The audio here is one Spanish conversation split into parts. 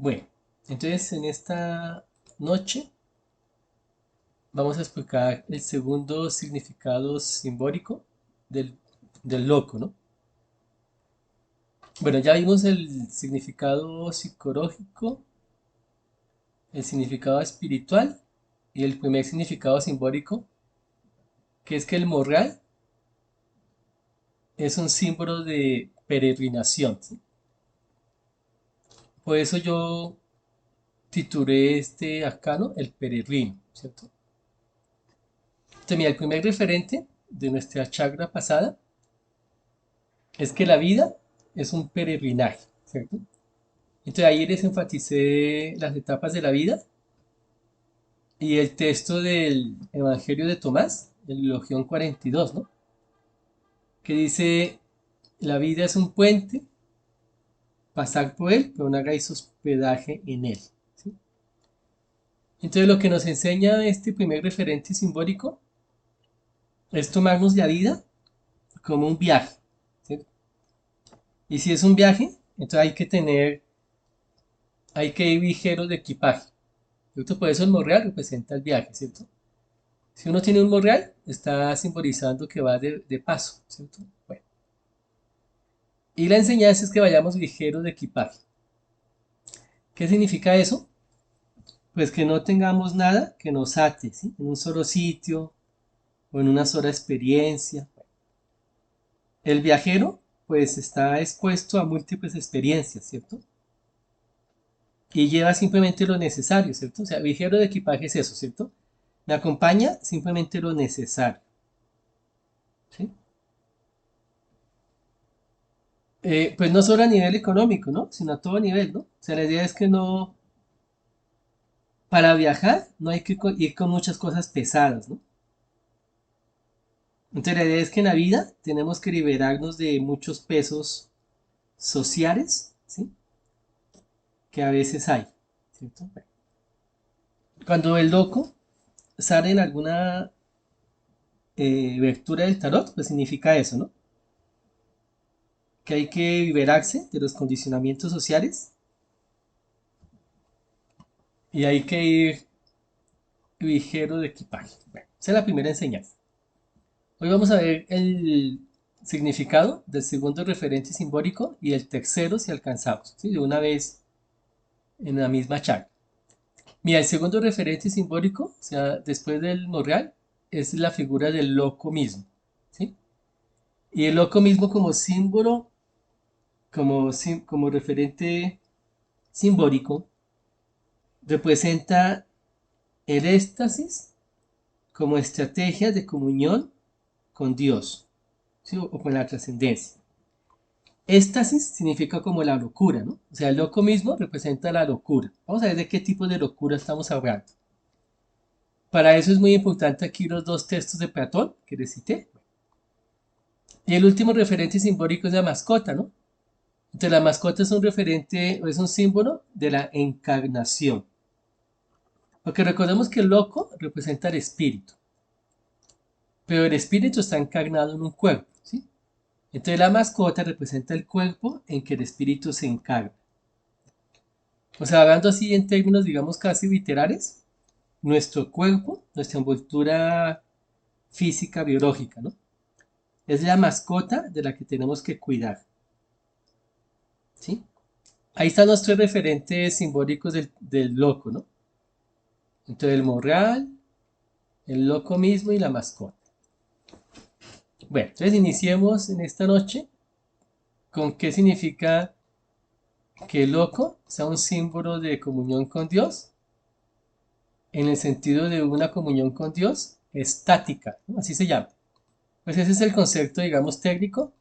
Bueno, entonces en esta noche vamos a explicar el segundo significado simbólico del, del loco, ¿no? Bueno, ya vimos el significado psicológico, el significado espiritual y el primer significado simbólico, que es que el morral es un símbolo de peregrinación, ¿sí? Por eso yo titulé este arcano el peregrino, ¿cierto? Entonces, mira, el primer referente de nuestra chakra pasada es que la vida es un peregrinaje, ¿cierto? Entonces ahí les enfaticé las etapas de la vida y el texto del Evangelio de Tomás, el Logión 42, ¿no? Que dice, la vida es un puente, pasar por él, pero no hagáis hospedaje en él, ¿sí? Entonces lo que nos enseña este primer referente simbólico es tomarnos la vida como un viaje, ¿sí? Y si es un viaje, entonces hay que ir ligeros de equipaje, ¿cierto? Por eso el morreal representa el viaje, ¿cierto? Si uno tiene un morral, está simbolizando que va de paso, ¿cierto? Bueno, y la enseñanza es que vayamos ligeros de equipaje. ¿Qué significa eso? Pues que no tengamos nada que nos ate, ¿sí? En un solo sitio o en una sola experiencia. El viajero, pues está expuesto a múltiples experiencias, ¿cierto? Y lleva simplemente lo necesario, ¿cierto? O sea, ligero de equipaje es eso, ¿cierto? Me acompaña simplemente lo necesario, ¿sí? Pues no solo a nivel económico, ¿no? Sino a todo nivel, ¿no? O sea, la idea es que no, para viajar no hay que ir con muchas cosas pesadas, ¿no? Entonces la idea es que en la vida tenemos que liberarnos de muchos pesos sociales, ¿sí? Que a veces hay, ¿cierto? Cuando el loco sale en alguna lectura del tarot, pues significa eso, ¿no? Que hay que liberarse de los condicionamientos sociales y hay que ir ligero de equipaje. Bueno, esa es la primera enseñanza. Hoy vamos a ver el significado del segundo referente simbólico y el tercero si alcanzamos, ¿sí? De una vez en la misma charla. Mira, el segundo referente simbólico, o sea, después del morreal, es la figura del loco mismo, ¿sí? Y el loco mismo como símbolo, como referente simbólico, representa el éxtasis como estrategia de comunión con Dios, ¿sí? O con la trascendencia. Éxtasis significa como la locura, ¿no? O sea, el loco mismo representa la locura. Vamos a ver de qué tipo de locura estamos hablando. Para eso es muy importante aquí los dos textos de Platón que les cité. Y el último referente simbólico es la mascota, ¿no? Entonces la mascota es un referente, es un símbolo de la encarnación. Porque recordemos que el loco representa el espíritu, pero el espíritu está encarnado en un cuerpo, ¿sí? Entonces la mascota representa el cuerpo en que el espíritu se encarna. O sea, hablando así en términos, digamos, casi literales, nuestro cuerpo, nuestra envoltura física, biológica, ¿no? Es la mascota de la que tenemos que cuidar, ¿sí? Ahí están los tres referentes simbólicos del loco, ¿no? Entonces el morral, el loco mismo y la mascota. Bueno, entonces iniciemos en esta noche con qué significa que el loco sea un símbolo de comunión con Dios, en el sentido de una comunión con Dios estática, ¿no? Así se llama. Pues ese es el concepto, digamos, técnico,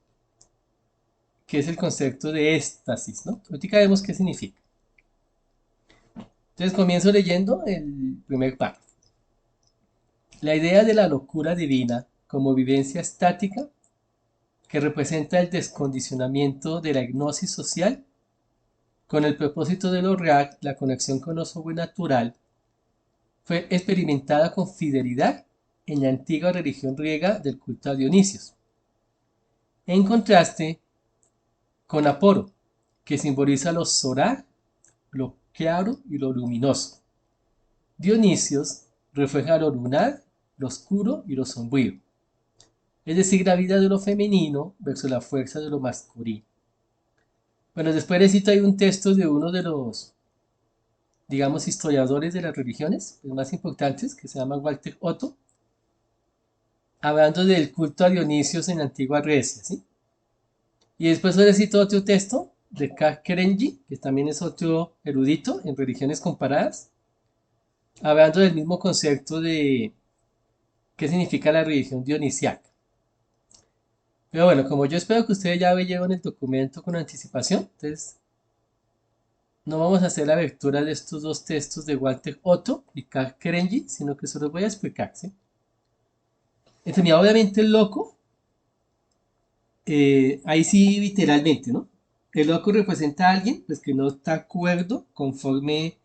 que es el concepto de éxtasis, ¿no? Ahorita vemos qué significa. Entonces comienzo leyendo el primer párrafo. La idea de la locura divina como vivencia estática, que representa el descondicionamiento de la hipnosis social, con el propósito de lograr la conexión con lo sobrenatural, fue experimentada con fidelidad en la antigua religión griega del culto a Dionisios. En contraste con Aporo, que simboliza lo solar, lo claro y lo luminoso. Dionisios refleja lo lunar, lo oscuro y lo sombrío. Es decir, la vida de lo femenino versus la fuerza de lo masculino. Bueno, después les cito hay un texto de uno de los, digamos, historiadores de las religiones los más importantes, que se llama Walter Otto, hablando del culto a Dionisios en la antigua Grecia, ¿sí? Y después les cito otro texto de Karl Kerenyi, que también es otro erudito en religiones comparadas, hablando del mismo concepto de qué significa la religión dionisiaca. Pero bueno, como yo espero que ustedes ya leyeron el documento con anticipación, entonces no vamos a hacer la lectura de estos dos textos de Walter Otto y Karl Kerenyi, sino que se los voy a explicar, ¿sí? Entonces, mira, obviamente el loco, ahí sí literalmente, ¿no? El loco representa a alguien pues, que no está de acuerdo conforme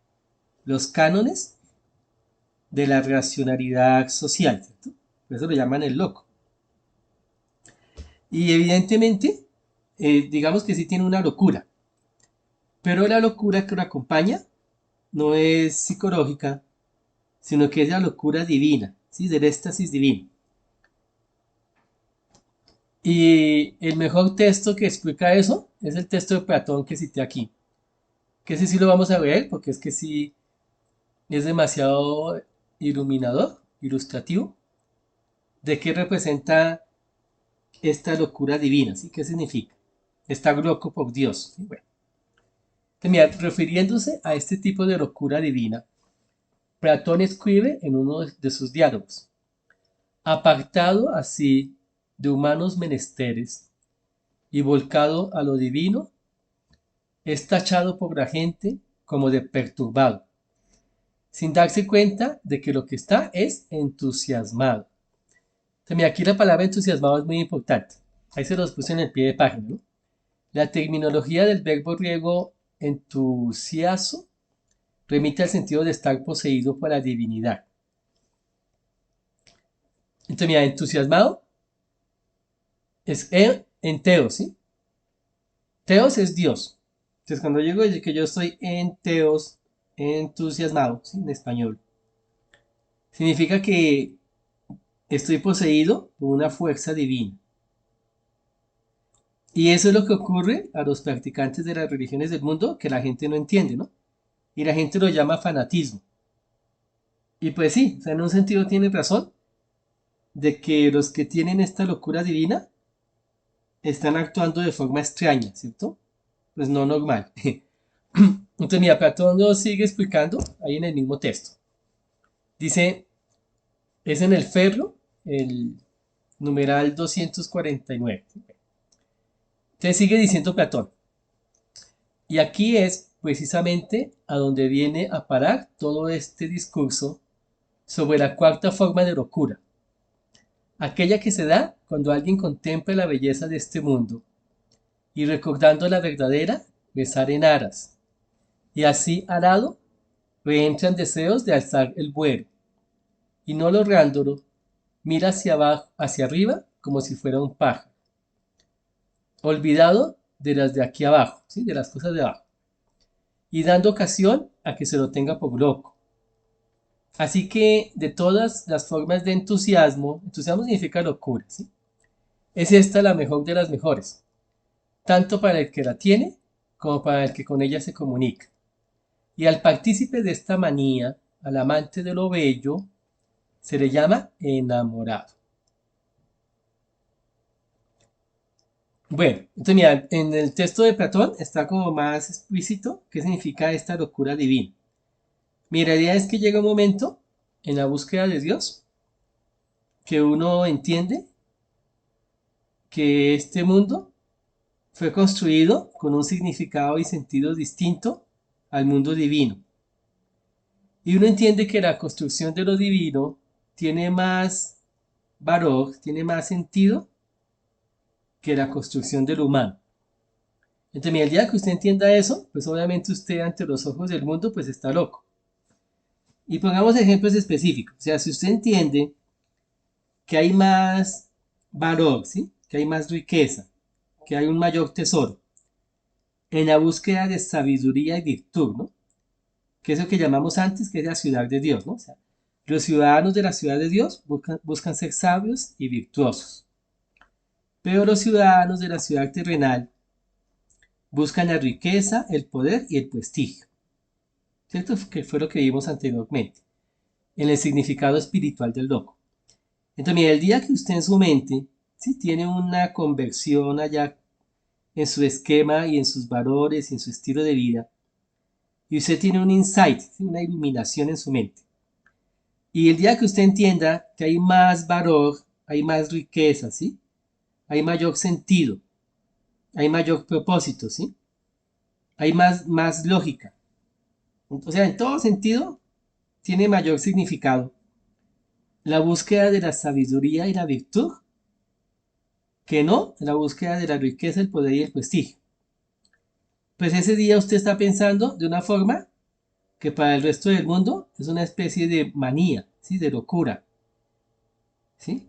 los cánones de la racionalidad social, ¿cierto? Por eso lo llaman el loco. Y evidentemente, digamos que sí tiene una locura, pero la locura que lo acompaña no es psicológica, sino que es la locura divina, ¿sí? Del éxtasis divino. Y el mejor texto que explica eso es el texto de Platón que cité aquí, que ese sí lo vamos a ver porque es que sí es demasiado iluminador, ilustrativo, de qué representa esta locura divina, ¿sí? ¿Qué significa? Estar loco por Dios. ¿Sí? Bueno, mira, refiriéndose a este tipo de locura divina, Platón escribe en uno de sus diálogos, apartado así de humanos menesteres y volcado a lo divino, es tachado por la gente como de perturbado, sin darse cuenta de que lo que está es entusiasmado. Entonces, mira, aquí la palabra entusiasmado es muy importante. Ahí se los puse en el pie de página, ¿no? La terminología del verbo griego entusiasmo remite al sentido de estar poseído por la divinidad. Entonces, mira, entusiasmado es en teos, ¿sí? Teos es Dios. Entonces, cuando digo que yo estoy en teos, entusiasmado, ¿sí? En español, significa que estoy poseído por una fuerza divina. Y eso es lo que ocurre a los practicantes de las religiones del mundo, que la gente no entiende, ¿no? Y la gente lo llama fanatismo. Y pues sí, o sea, en un sentido tiene razón de que los que tienen esta locura divina están actuando de forma extraña, ¿cierto? Pues no normal. Entonces, mira, Platón lo sigue explicando ahí en el mismo texto. Dice, es en el ferro, el numeral 249. Entonces sigue diciendo Platón. Y aquí es precisamente a donde viene a parar todo este discurso sobre la cuarta forma de locura, aquella que se da cuando alguien contempla la belleza de este mundo y recordando la verdadera, besar en aras, y así arado reentran deseos de alzar el vuelo, y no lográndolo, mira hacia abajo, hacia arriba, como si fuera un pájaro, olvidado de las de aquí abajo, ¿sí? De las cosas de abajo, y dando ocasión a que se lo tenga por loco. Así que de todas las formas de entusiasmo, entusiasmo significa locura, ¿sí? Es esta la mejor de las mejores, tanto para el que la tiene como para el que con ella se comunica. Y al partícipe de esta manía, al amante de lo bello, se le llama enamorado. Bueno, entonces mira, en el texto de Platón está como más explícito qué significa esta locura divina. Mi idea es que llega un momento en la búsqueda de Dios que uno entiende que este mundo fue construido con un significado y sentido distinto al mundo divino. Y uno entiende que la construcción de lo divino tiene más valor, tiene más sentido que la construcción del humano. Entonces, mira, el día que usted entienda eso, pues obviamente usted ante los ojos del mundo, pues está loco. Y pongamos ejemplos específicos. O sea, si usted entiende que hay más valor, ¿sí? Que hay más riqueza, que hay un mayor tesoro en la búsqueda de sabiduría y virtud, ¿no? que es lo que llamamos antes, que es la ciudad de Dios, ¿no? O sea, los ciudadanos de la ciudad de Dios buscan ser sabios y virtuosos, pero los ciudadanos de la ciudad terrenal buscan la riqueza, el poder y el prestigio, ¿cierto? Que fue lo que vimos anteriormente, en el significado espiritual del loco. Entonces, mira, el día que usted en su mente, ¿sí?, tiene una conversión allá en su esquema y en sus valores y en su estilo de vida, y usted tiene un insight, ¿sí?, una iluminación en su mente. Y el día que usted entienda que hay más valor, hay más riqueza, ¿sí? Hay mayor sentido, hay mayor propósito, ¿sí? Hay más lógica. O sea, en todo sentido tiene mayor significado la búsqueda de la sabiduría y la virtud que no la búsqueda de la riqueza, el poder y el prestigio. Pues ese día usted está pensando de una forma que para el resto del mundo es una especie de manía, ¿sí?, de locura, ¿sí?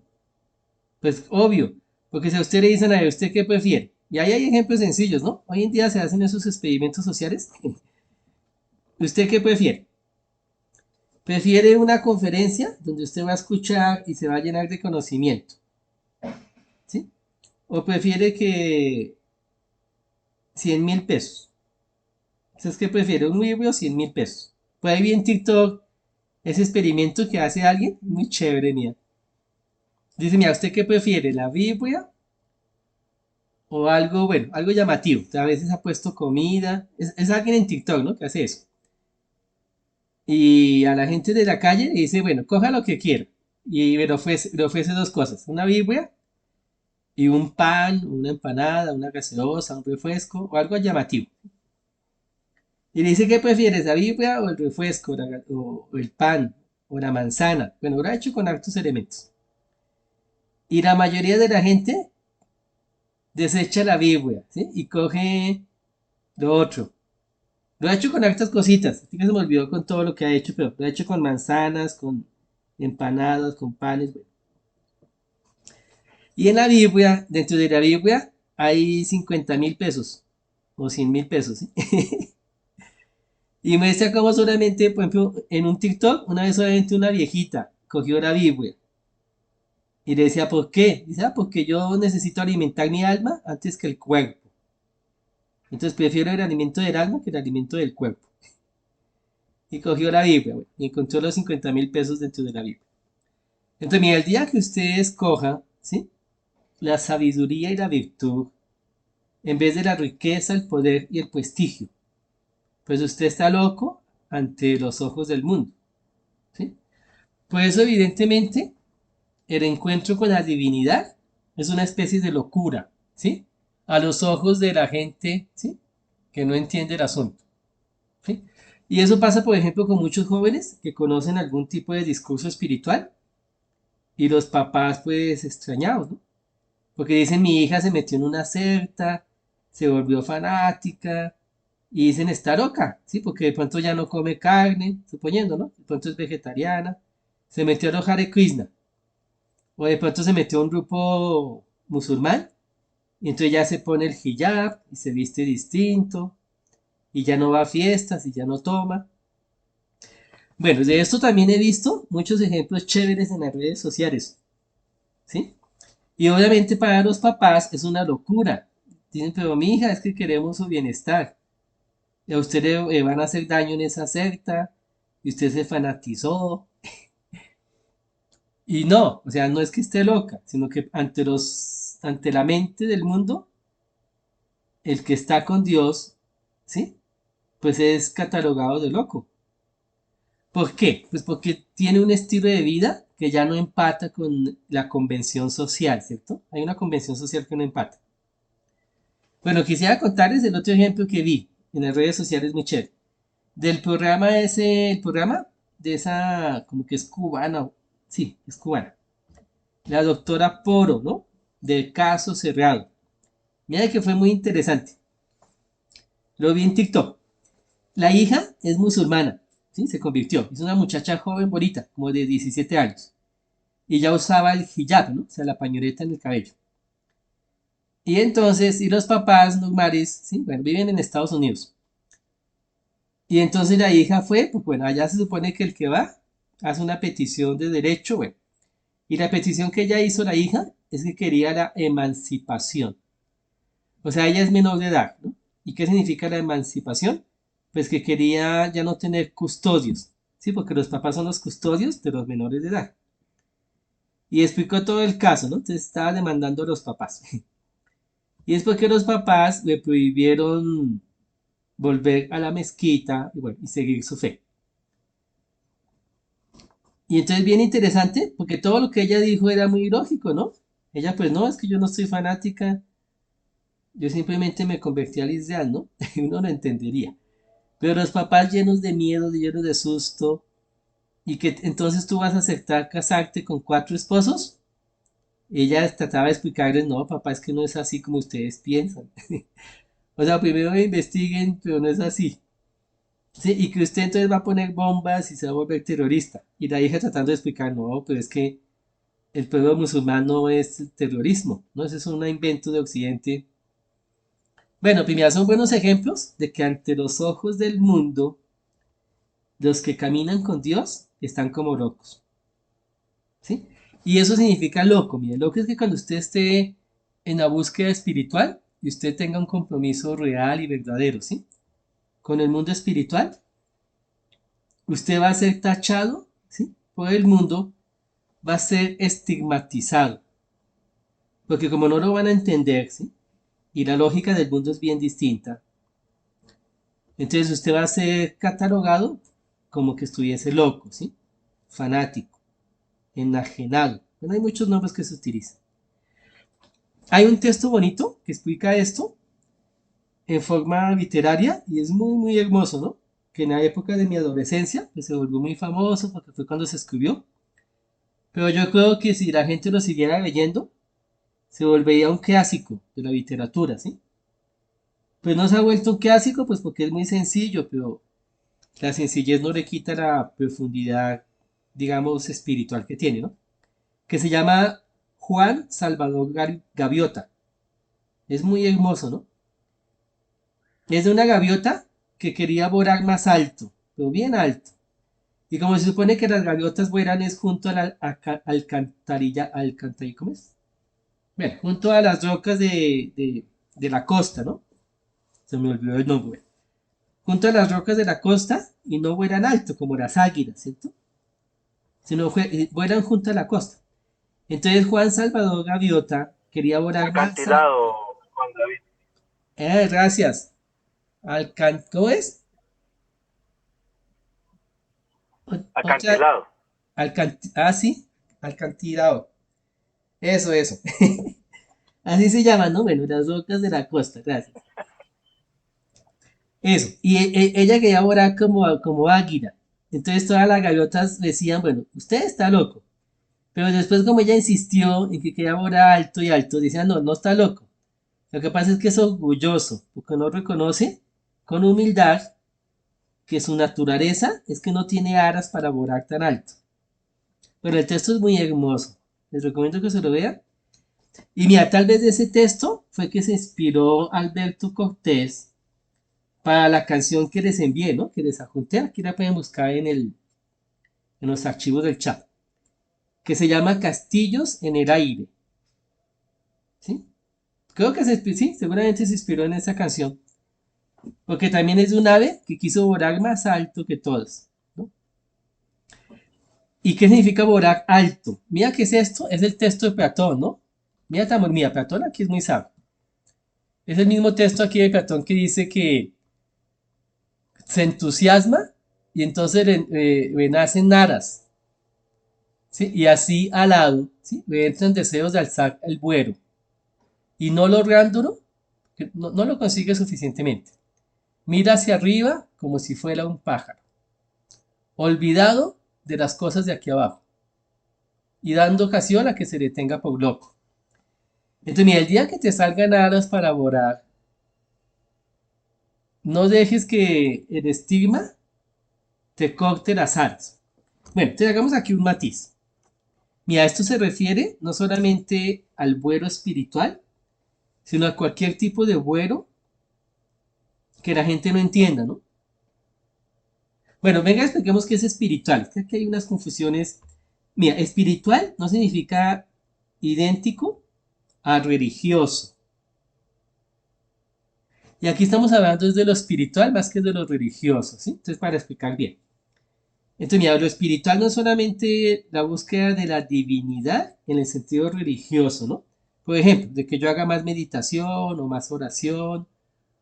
Pues obvio, porque si a usted le dicen a usted qué prefiere, y ahí hay ejemplos sencillos, ¿no? Hoy en día se hacen esos experimentos sociales. ¿Usted qué prefiere? ¿Prefiere una conferencia donde usted va a escuchar y se va a llenar de conocimiento? ¿Sí? ¿O prefiere que 100.000 pesos? ¿Usted qué prefiere? ¿Un libro o 100.000 pesos? Por ahí vi en TikTok ese experimento que hace alguien, muy chévere, mía. Dice, mira, ¿usted qué prefiere? ¿La Biblia o algo, bueno, algo llamativo? A veces ha puesto comida. Es alguien en TikTok, ¿no?, que hace eso. Y a la gente de la calle le dice, bueno, coja lo que quiera. Y le ofrece dos cosas, una Biblia y un pan, una empanada, una gaseosa, un refresco o algo llamativo. Y le dice, ¿qué prefieres, la Biblia o el refresco, o el pan, o la manzana? Bueno, lo ha hecho con hartos elementos. Y la mayoría de la gente desecha la Biblia, ¿sí?, y coge lo otro. Lo ha hecho con hartas cositas. Así que se me olvidó con todo lo que ha hecho, pero lo ha hecho con manzanas, con empanadas, con panes. Bueno. Y en la Biblia, dentro de la Biblia, hay 50.000 pesos o 100.000 pesos, ¿sí? Y muestra cómo solamente, por ejemplo, en un TikTok, una vez solamente una viejita cogió la Biblia y le decía, ¿por qué? Dice, porque yo necesito alimentar mi alma antes que el cuerpo. Entonces prefiero el alimento del alma que el alimento del cuerpo. Y cogió la Biblia, bueno, y encontró los 50.000 pesos dentro de la Biblia. Entonces, mira, el día que usted escoja, ¿sí?, la sabiduría y la virtud, en vez de la riqueza, el poder y el prestigio, pues usted está loco ante los ojos del mundo, ¿sí? Por eso, evidentemente, el encuentro con la divinidad es una especie de locura, ¿sí?, a los ojos de la gente, ¿sí?, que no entiende el asunto, ¿sí? Y eso pasa, por ejemplo, con muchos jóvenes que conocen algún tipo de discurso espiritual y los papás, pues, extrañados, ¿no? Porque dicen, mi hija se metió en una secta, se volvió fanática, y dicen, está loca, ¿sí? Porque de pronto ya no come carne, suponiendo, ¿no? De pronto es vegetariana, se metió a los Hare Krishna, o de pronto se metió a un grupo musulmán, y entonces ya se pone el hijab y se viste distinto, y ya no va a fiestas y ya no toma. Bueno, de esto también he visto muchos ejemplos chéveres en las redes sociales, ¿sí? Y obviamente para los papás es una locura. Dicen, pero mi hija, es que queremos su bienestar. Y a usted le van a hacer daño en esa secta, y usted se fanatizó. Y no, o sea, no es que esté loca, sino que ante la mente del mundo, el que está con Dios, ¿sí?, pues es catalogado de loco. ¿Por qué? Pues porque tiene un estilo de vida que ya no empata con la convención social, ¿cierto? Hay una convención social que no empata. Bueno, quisiera contarles el otro ejemplo que vi en las redes sociales muy chévere. Del programa ese, el programa de esa, como que es cubana, sí, es cubana. La doctora Poro, ¿no? Del caso cerrado. Mira que fue muy interesante. Lo vi en TikTok. La hija es musulmana, ¿sí? Se convirtió. Es una muchacha joven, bonita, como de 17 años. Y ya usaba el hijab, ¿no? O sea, la pañoleta en el cabello. Y entonces, y los papás normales, ¿sí? Bueno, viven en Estados Unidos. Y entonces la hija fue, pues bueno, allá se supone que el que va hace una petición de derecho, bueno. Y la petición que ella hizo, la hija, es que quería la emancipación. O sea, ella es menor de edad, ¿no? ¿Y qué significa la emancipación? Pues que quería ya no tener custodios, ¿sí? Porque los papás son los custodios de los menores de edad. Y explicó todo el caso, ¿no? Entonces estaba demandando a los papás. Y es porque los papás le prohibieron volver a la mezquita y, bueno, y seguir su fe. Y entonces bien interesante, porque todo lo que ella dijo era muy lógico, ¿no? Ella pues no, es que yo no soy fanática, yo simplemente me convertí al Islam, ¿no? Y uno lo entendería. Pero los papás llenos de miedo, llenos de susto, y que entonces tú vas a aceptar casarte con 4 esposos, ella trataba de explicarles, no, papá, es que no es así como ustedes piensan. O sea, primero investiguen, pero no es así. Sí, y que usted entonces va a poner bombas y se va a volver terrorista. Y la hija tratando de explicar, no, pero es que el pueblo musulmán no es terrorismo, ¿no? Ese es un invento de Occidente. Bueno, primero son buenos ejemplos de que ante los ojos del mundo, los que caminan con Dios están como locos, ¿sí? Y eso significa loco, mire, loco es que cuando usted esté en la búsqueda espiritual y usted tenga un compromiso real y verdadero, ¿sí? Con el mundo espiritual, usted va a ser tachado, ¿sí? Por el mundo, va a ser estigmatizado, porque como no lo van a entender, ¿sí? Y la lógica del mundo es bien distinta, entonces usted va a ser catalogado como que estuviese loco, ¿sí? Fanático, enajenado. Bueno, hay muchos nombres que se utilizan. Hay un texto bonito que explica esto en forma literaria y es muy, muy hermoso, ¿no? Que en la época de mi adolescencia pues, se volvió muy famoso porque fue cuando se escribió. Pero yo creo que si la gente lo siguiera leyendo, se volvería un clásico de la literatura, ¿sí? Pues no se ha vuelto un clásico, pues porque es muy sencillo, pero la sencillez no le quita la profundidad, digamos, espiritual que tiene, ¿no? Que se llama Juan Salvador Gaviota. Es muy hermoso, ¿no? Es de una gaviota que quería volar más alto, pero bien alto. Y como se supone que las gaviotas vuelan es junto a la alcantarilla, ¿cómo es? Bueno, junto a las rocas de la costa, ¿no? Se me olvidó el nombre. Junto a las rocas de la costa y no vuelan alto como las águilas, ¿cierto? Sino vuelan junto a la costa. Entonces Juan Salvador Gaviota quería volar más alto. Acantilado, Juan David. Gracias. ¿Cómo es? Otra, Acantilado. sí, alcantilado. Eso. Así se llama, ¿no? Bueno, las rocas de la costa, gracias. Eso. Y ella quería volar como águila. Entonces todas las gaviotas decían, bueno, usted está loco. Pero después como ella insistió en que quería volar alto y alto, decían, no, no está loco. Lo que pasa es que es orgulloso, porque no reconoce con humildad que su naturaleza es que no tiene alas para volar tan alto. Pero el texto es muy hermoso. Les recomiendo que se lo vean. Y mira, tal vez de ese texto fue que se inspiró Alberto Cortés para la canción que les envié, ¿no? Que les adjunté. Aquí la pueden buscar en los archivos del chat. Que se llama Castillos en el Aire. ¿Sí? Creo que sí, seguramente se inspiró en esa canción. Porque también es de un ave que quiso volar más alto que todos. ¿No? ¿Y qué significa volar alto? Mira, ¿qué es esto? Es el texto de Platón, ¿no? Mira, Platón aquí es muy sabio. Es el mismo texto aquí de Platón que dice que se entusiasma y entonces le nacen aras, ¿sí? Y así alado, ¿sí? Le entran deseos de alzar el vuelo y no lográndolo, no lo consigue suficientemente. Mira hacia arriba como si fuera un pájaro, olvidado de las cosas de aquí abajo y dando ocasión a que se le tenga por loco. Entonces, mira, el día que te salgan alas para volar, no dejes que el estigma te corte las alas. Bueno, te hagamos aquí un matiz. Mira, esto se refiere no solamente al vuelo espiritual, sino a cualquier tipo de vuelo que la gente no entienda, ¿no? Bueno, venga, expliquemos qué es espiritual. Es que aquí hay unas confusiones. Mira, espiritual no significa idéntico a religioso. Y aquí estamos hablando desde lo espiritual más que de lo religioso, ¿sí? Entonces, para explicar bien. Entonces, mira, lo espiritual no es solamente la búsqueda de la divinidad en el sentido religioso, ¿no? Por ejemplo, de que yo haga más meditación o más oración,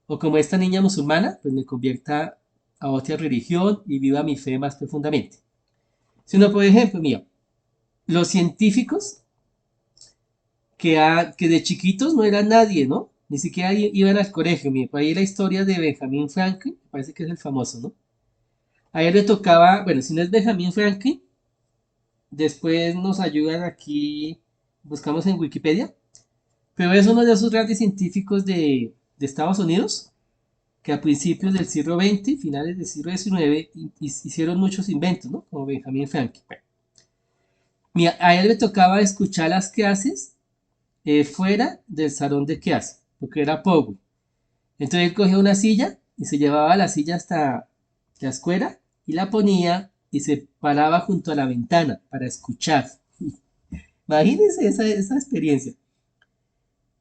o como esta niña musulmana, pues me convierta a otra religión y viva mi fe más profundamente. Sino, por ejemplo, mira, los científicos que de chiquitos no eran nadie, ¿no? Ni siquiera iban al colegio. Mira, por ahí la historia de Benjamin Franklin, parece que es el famoso, ¿no? A él le tocaba, bueno, si no es Benjamin Franklin, después nos ayudan aquí, buscamos en Wikipedia, pero es uno de esos grandes científicos de Estados Unidos que a principios del siglo XX, finales del siglo XIX, hicieron muchos inventos, ¿no? Como Benjamin Franklin. Bueno, mira, a él le tocaba escuchar las clases fuera del salón de clase, porque era pobre. Entonces él cogía una silla y se llevaba la silla hasta la escuela y la ponía y se paraba junto a la ventana para escuchar. Imagínense esa experiencia.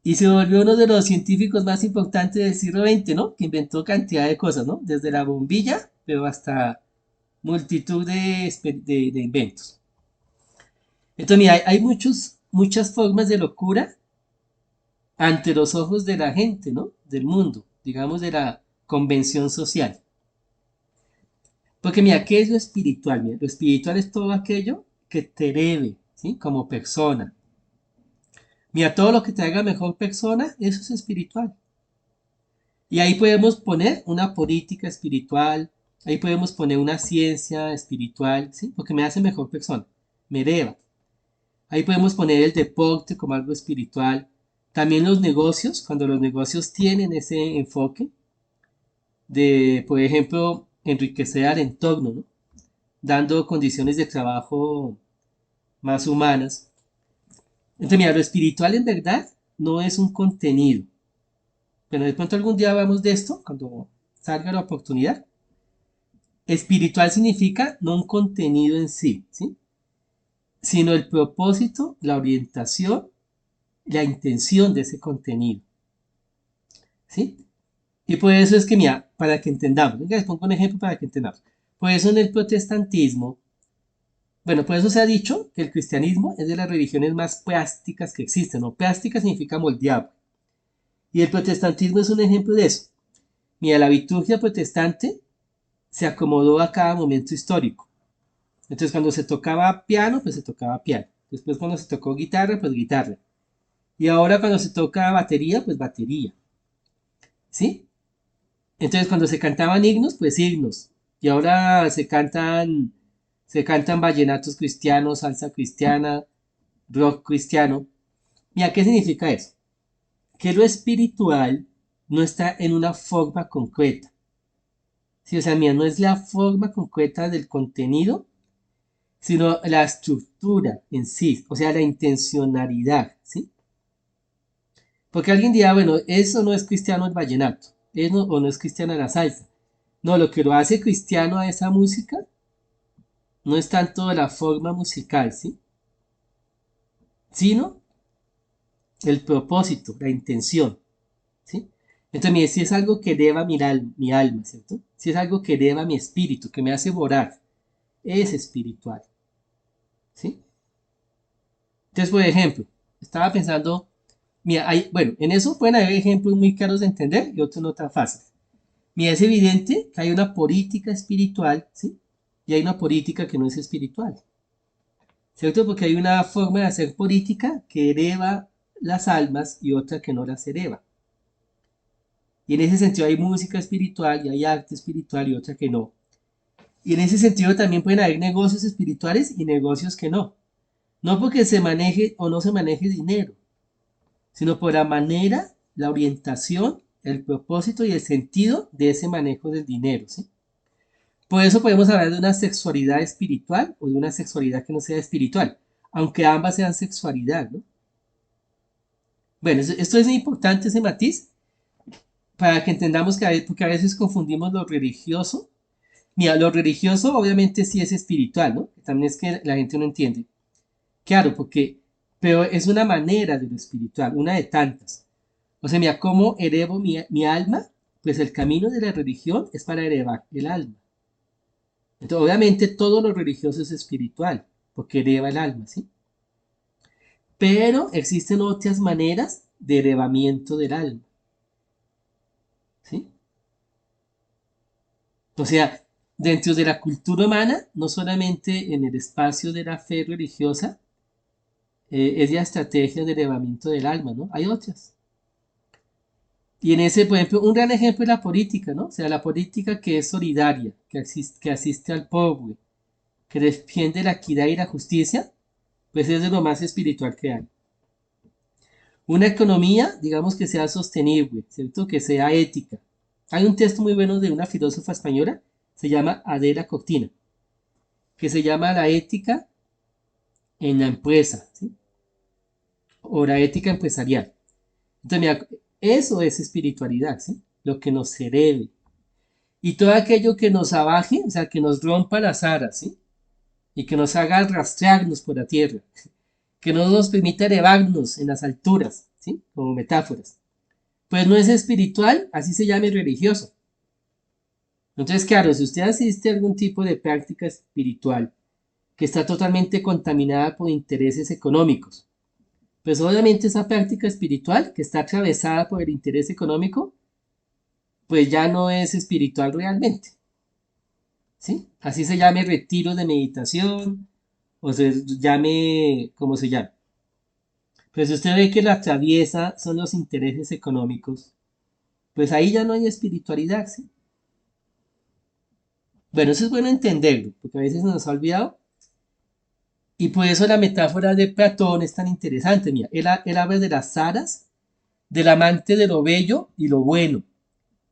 Y se volvió uno de los científicos más importantes del siglo XX, ¿no? Que inventó cantidad de cosas, ¿no? Desde la bombilla, pero hasta multitud de inventos. Entonces, mira, hay muchas formas de locura ante los ojos de la gente, ¿no? Del mundo, digamos, de la convención social. Porque mira, ¿qué es lo espiritual? Mira, lo espiritual es todo aquello que te eleve, ¿sí? Como persona. Mira, todo lo que te haga mejor persona, eso es espiritual. Y ahí podemos poner una política espiritual, ahí podemos poner una ciencia espiritual, ¿sí? Porque me hace mejor persona, me eleva. Ahí podemos poner el deporte como algo espiritual. También los negocios, cuando los negocios tienen ese enfoque de, por ejemplo, enriquecer al entorno, ¿no? Dando condiciones de trabajo más humanas. Entonces, mira, lo espiritual en verdad no es un contenido. Pero de pronto algún día hablamos de esto, cuando salga la oportunidad. Espiritual significa no un contenido en sí, ¿sí? Sino el propósito, la orientación, la intención de ese contenido, ¿sí? Y por eso es que, mira, para que entendamos, venga, les pongo un ejemplo para que entendamos. Por eso en el protestantismo, bueno, por eso se ha dicho que el cristianismo es de las religiones más plásticas que existen, ¿no? Plástica significa moldeable. Y el protestantismo es un ejemplo de eso. Mira, la liturgia protestante se acomodó a cada momento histórico. Entonces, cuando se tocaba piano, pues se tocaba piano. Después, cuando se tocó guitarra, pues guitarra. Y ahora, cuando se toca batería, pues batería. ¿Sí? Entonces, cuando se cantaban himnos, pues himnos. Y ahora se cantan vallenatos cristianos, salsa cristiana, rock cristiano. Mira, ¿qué significa eso? Que lo espiritual no está en una forma concreta. ¿Sí? O sea, mira, no es la forma concreta del contenido, sino la estructura en sí, o sea, la intencionalidad, ¿sí? Porque alguien dirá, bueno, eso no es cristiano el vallenato, o no es cristiana la salsa. No, lo que lo hace cristiano a esa música no es tanto la forma musical, ¿sí? Sino el propósito, la intención, ¿sí? Entonces, mire, si es algo que eleva mi alma, ¿cierto? Si es algo que eleva mi espíritu, que me hace volar, es espiritual, ¿sí? Entonces, por ejemplo, estaba pensando, mira, bueno, en eso pueden haber ejemplos muy claros de entender y otros no tan fáciles. Mira, es evidente que hay una política espiritual, ¿sí? Y hay una política que no es espiritual, ¿cierto? Porque hay una forma de hacer política que eleva las almas y otra que no las eleva. Y en ese sentido hay música espiritual y hay arte espiritual y otra que no. Y en ese sentido también pueden haber negocios espirituales y negocios que no. No porque se maneje o no se maneje dinero, sino por la manera, la orientación, el propósito y el sentido de ese manejo del dinero, ¿sí? Por eso podemos hablar de una sexualidad espiritual o de una sexualidad que no sea espiritual, aunque ambas sean sexualidad, ¿no? Bueno, esto es importante, ese matiz, para que entendamos porque a veces confundimos lo religioso. Mira, lo religioso obviamente sí es espiritual, ¿no? También es que la gente no entiende. Claro, porque, pero es una manera de lo espiritual, una de tantas. O sea, mira, ¿cómo elevo mi alma? Pues el camino de la religión es para elevar el alma. Entonces, obviamente todo lo religioso es espiritual, porque eleva el alma, ¿sí? Pero existen otras maneras de elevamiento del alma, ¿sí? O sea, dentro de la cultura humana, no solamente en el espacio de la fe religiosa, es la estrategia de elevamiento del alma, ¿no? Hay otras. Y en ese, por ejemplo, un gran ejemplo es la política, ¿no? O sea, la política que es solidaria, que asiste al pobre, que defiende la equidad y la justicia, pues es de lo más espiritual que hay. Una economía, digamos, que sea sostenible, ¿cierto? Que sea ética. Hay un texto muy bueno de una filósofa española, se llama Adela Coctina, que se llama La ética en la empresa, ¿sí? O la ética empresarial. Entonces, mira, eso es espiritualidad, ¿sí? Lo que nos herede. Y todo aquello que nos abaje, o sea, que nos rompa las alas, ¿sí? Y que nos haga rastrearnos por la tierra, que no nos permita elevarnos en las alturas, ¿sí? Como metáforas. Pues no es espiritual, así se llame religioso. Entonces, claro, si usted asiste a algún tipo de práctica espiritual que está totalmente contaminada por intereses económicos, pues obviamente esa práctica espiritual que está atravesada por el interés económico, pues ya no es espiritual realmente, ¿sí? Así se llame retiro de meditación o se llame como se llame. Pues si usted ve que la atraviesa son los intereses económicos, pues ahí ya no hay espiritualidad, ¿sí? Bueno, eso es bueno entenderlo, porque a veces se nos ha olvidado. Y por eso la metáfora de Platón es tan interesante. Mira, él habla de las aras, del amante de lo bello y lo bueno,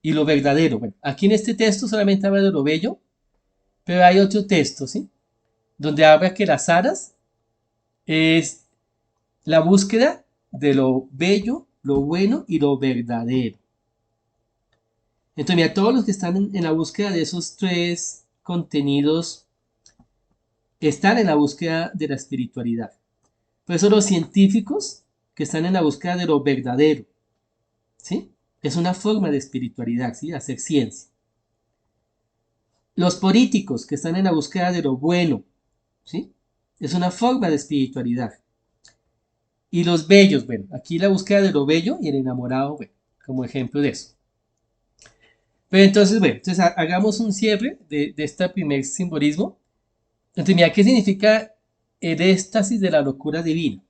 y lo verdadero. Bueno, aquí en este texto solamente habla de lo bello, pero hay otro texto, ¿sí? Donde habla que las aras es la búsqueda de lo bello, lo bueno y lo verdadero. Entonces, mira, todos los que están en la búsqueda de esos tres contenidos están en la búsqueda de la espiritualidad. Por eso los científicos que están en la búsqueda de lo verdadero, ¿sí? Es una forma de espiritualidad, ¿sí? Hacer ciencia. Los políticos que están en la búsqueda de lo bueno, ¿sí? Es una forma de espiritualidad. Y los bellos, bueno, aquí la búsqueda de lo bello y el enamorado, bueno, como ejemplo de eso. Pero entonces, bueno, entonces hagamos un cierre de este primer simbolismo. Entonces, mira, ¿qué significa el éxtasis de la locura divina?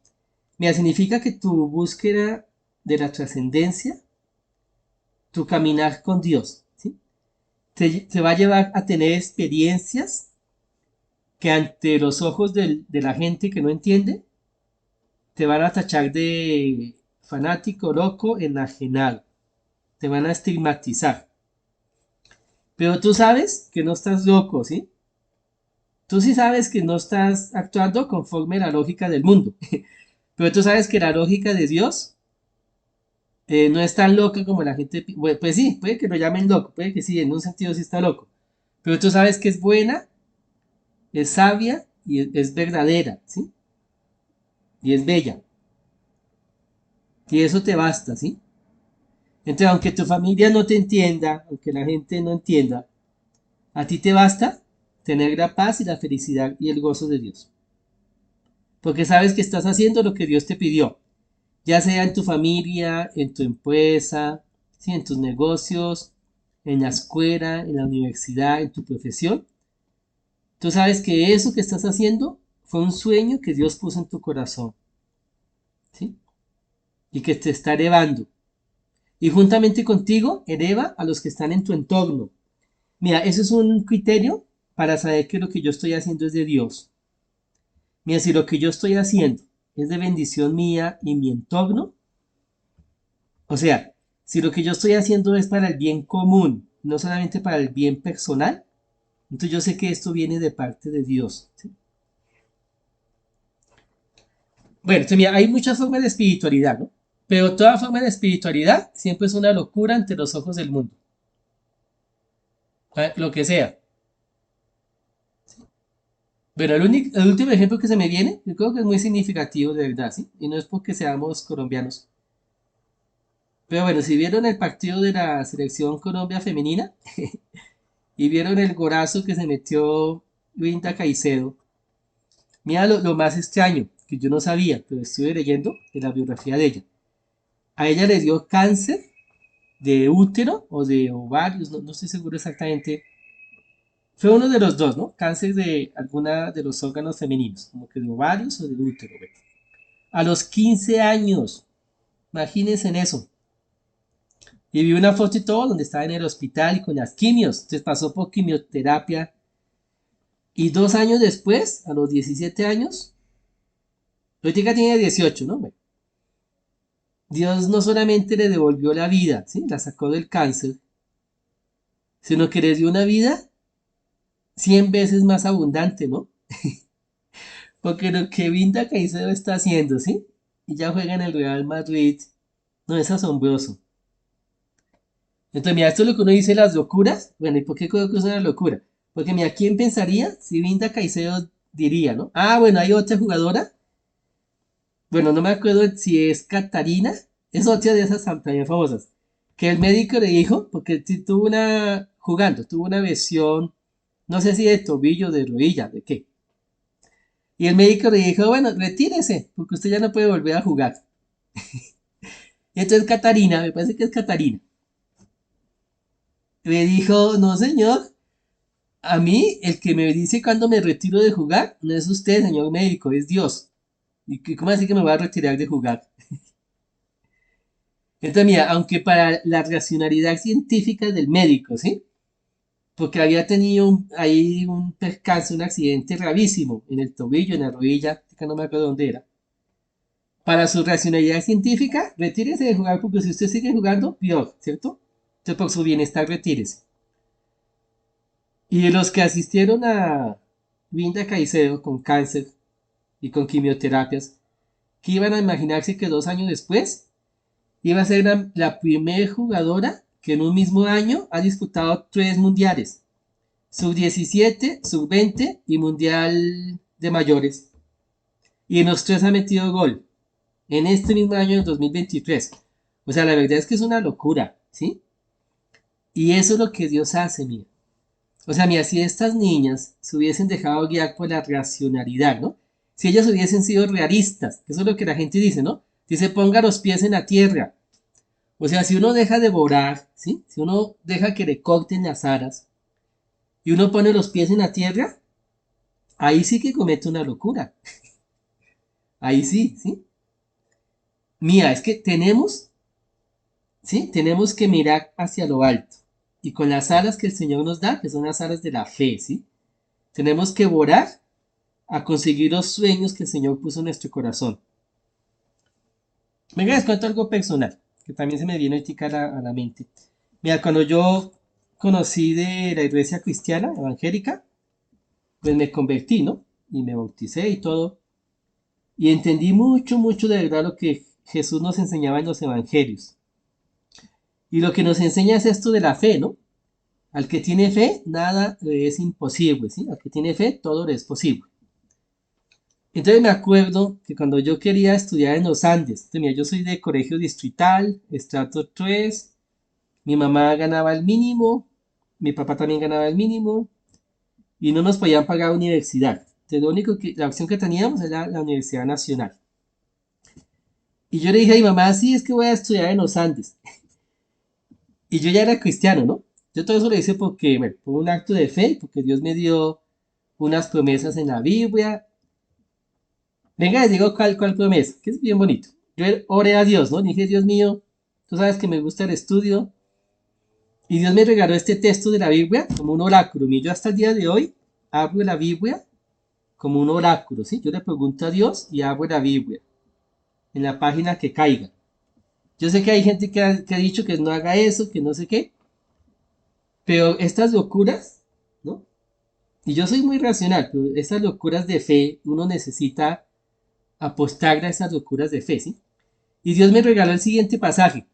Mira, significa que tu búsqueda de la trascendencia, tu caminar con Dios, ¿sí? Te va a llevar a tener experiencias que ante los ojos de la gente que no entiende, te van a tachar de fanático, loco, enajenado. Te van a estigmatizar. Pero tú sabes que no estás loco, ¿sí? Tú sí sabes que no estás actuando conforme a la lógica del mundo. Pero tú sabes que la lógica de Dios no es tan loca como la gente. Pues sí, puede que lo llamen loco, puede que sí, en un sentido sí está loco. Pero tú sabes que es buena, es sabia y es verdadera, ¿sí? Y es bella. Y eso te basta, ¿sí? Entonces, aunque tu familia no te entienda, aunque la gente no entienda, a ti te basta tener la paz y la felicidad y el gozo de Dios. Porque sabes que estás haciendo lo que Dios te pidió, ya sea en tu familia, en tu empresa, ¿sí? En tus negocios, en la escuela, en la universidad, en tu profesión. Tú sabes que eso que estás haciendo fue un sueño que Dios puso en tu corazón, ¿sí? Y que te está elevando. Y juntamente contigo, eleva a los que están en tu entorno. Mira, eso es un criterio para saber que lo que yo estoy haciendo es de Dios. Mira, si lo que yo estoy haciendo es de bendición mía y mi entorno, o sea, si lo que yo estoy haciendo es para el bien común, no solamente para el bien personal, entonces yo sé que esto viene de parte de Dios, ¿sí? Bueno, entonces mira, hay muchas formas de espiritualidad, ¿no? Pero toda forma de espiritualidad siempre es una locura ante los ojos del mundo. Lo que sea. Bueno, el último ejemplo que se me viene, yo creo que es muy significativo de verdad, ¿sí? Y no es porque seamos colombianos. Pero bueno, si vieron el partido de la selección Colombia femenina y vieron el gorazo que se metió Winda Caicedo, mira lo más extraño, que yo no sabía, pero estuve leyendo en la biografía de ella. A ella le dio cáncer de útero o de ovarios, no estoy seguro exactamente. Fue uno de los dos, ¿no? Cáncer de alguna de los órganos femeninos, como que de ovarios o de útero. Güey. A los 15 años, imagínense en eso. Y vi una foto y todo donde estaba en el hospital y con las quimios. Entonces pasó por quimioterapia. Y 2 años después, a los 17 años, ahorita tiene 18, ¿no? Bueno, Dios no solamente le devolvió la vida, ¿sí? La sacó del cáncer, sino que le dio una vida 100 veces más abundante, ¿no? Porque lo que Vinda Caicedo está haciendo, ¿sí? Y ya juega en el Real Madrid, no es asombroso. Entonces, mira, esto es lo que uno dice las locuras. Bueno, ¿y por qué creo que es una locura? Porque mira, ¿quién pensaría si Vinda Caicedo diría, ¿no? Ah, bueno, hay otra jugadora. Bueno, no me acuerdo si es Catarina. Es otra de esas también famosas. Que el médico le dijo, porque tuvo una, jugando, tuvo una lesión, no sé si de tobillo, de rodilla, de qué. Y el médico le dijo, bueno, retírese, porque usted ya no puede volver a jugar. Y entonces Catarina, me parece que es Catarina, le dijo, no señor, a mí el que me dice cuando me retiro de jugar no es usted, señor médico, es Dios. ¿Y cómo así que me voy a retirar de jugar? Entonces, mira, aunque para la racionalidad científica del médico, ¿sí? Porque había tenido ahí un percance, un accidente gravísimo en el tobillo, en la rodilla, que no me acuerdo dónde era. Para su racionalidad científica, retírese de jugar porque si usted sigue jugando, peor, ¿cierto? Entonces, por su bienestar, retírese. Y de los que asistieron a Vinda Caicedo con cáncer y con quimioterapias, que iban a imaginarse que 2 años después iba a ser la primera jugadora que en un mismo año ha disputado 3 mundiales: sub-17, sub-20 y mundial de mayores. Y en los tres ha metido gol en este mismo año, en 2023. O sea, la verdad es que es una locura, ¿sí? Y eso es lo que Dios hace, mira. O sea, mira, si estas niñas se hubiesen dejado guiar por la racionalidad, ¿no? Si ellas hubiesen sido realistas, eso es lo que la gente dice, ¿no? Dice, ponga los pies en la tierra. O sea, si uno deja de volar, ¿sí? Si uno deja que le corten las alas y uno pone los pies en la tierra, ahí sí que comete una locura. Ahí sí, ¿sí? Mira, es que tenemos, ¿sí? Tenemos que mirar hacia lo alto. Y con las alas que el Señor nos da, que son las alas de la fe, ¿sí? Tenemos que volar a conseguir los sueños que el Señor puso en nuestro corazón. Venga, les cuento algo personal, que también se me viene ahorita a la mente. Mira, cuando yo conocí de la iglesia cristiana, evangélica, pues me convertí, ¿no? Y me bauticé y todo. Y entendí mucho, mucho de verdad lo que Jesús nos enseñaba en los evangelios. Y lo que nos enseña es esto de la fe, ¿no? Al que tiene fe, nada le es imposible, ¿sí? Al que tiene fe, todo le es posible. Entonces me acuerdo que cuando yo quería estudiar en los Andes, entonces, mira, yo soy de colegio distrital, estrato 3, mi mamá ganaba el mínimo, mi papá también ganaba el mínimo y no nos podían pagar universidad. Entonces lo único que, la opción que teníamos era la Universidad Nacional. Y yo le dije a mi mamá, sí, es que voy a estudiar en los Andes. Y yo ya era cristiano, ¿no? Yo todo eso lo hice porque, bueno, por un acto de fe, porque Dios me dio unas promesas en la Biblia. Venga, les digo cuál promesa, que es bien bonito. Yo oré a Dios, ¿no? Dije, Dios mío, tú sabes que me gusta el estudio. Y Dios me regaló este texto de la Biblia como un oráculo. Y yo hasta el día de hoy abro la Biblia como un oráculo, ¿sí? Yo le pregunto a Dios y abro la Biblia en la página que caiga. Yo sé que hay gente que ha dicho que no haga eso, que no sé qué, pero estas locuras, ¿no? Y yo soy muy racional, pero estas locuras de fe, uno necesita apostar a esas locuras de fe, ¿sí? Y Dios me regaló el siguiente pasaje.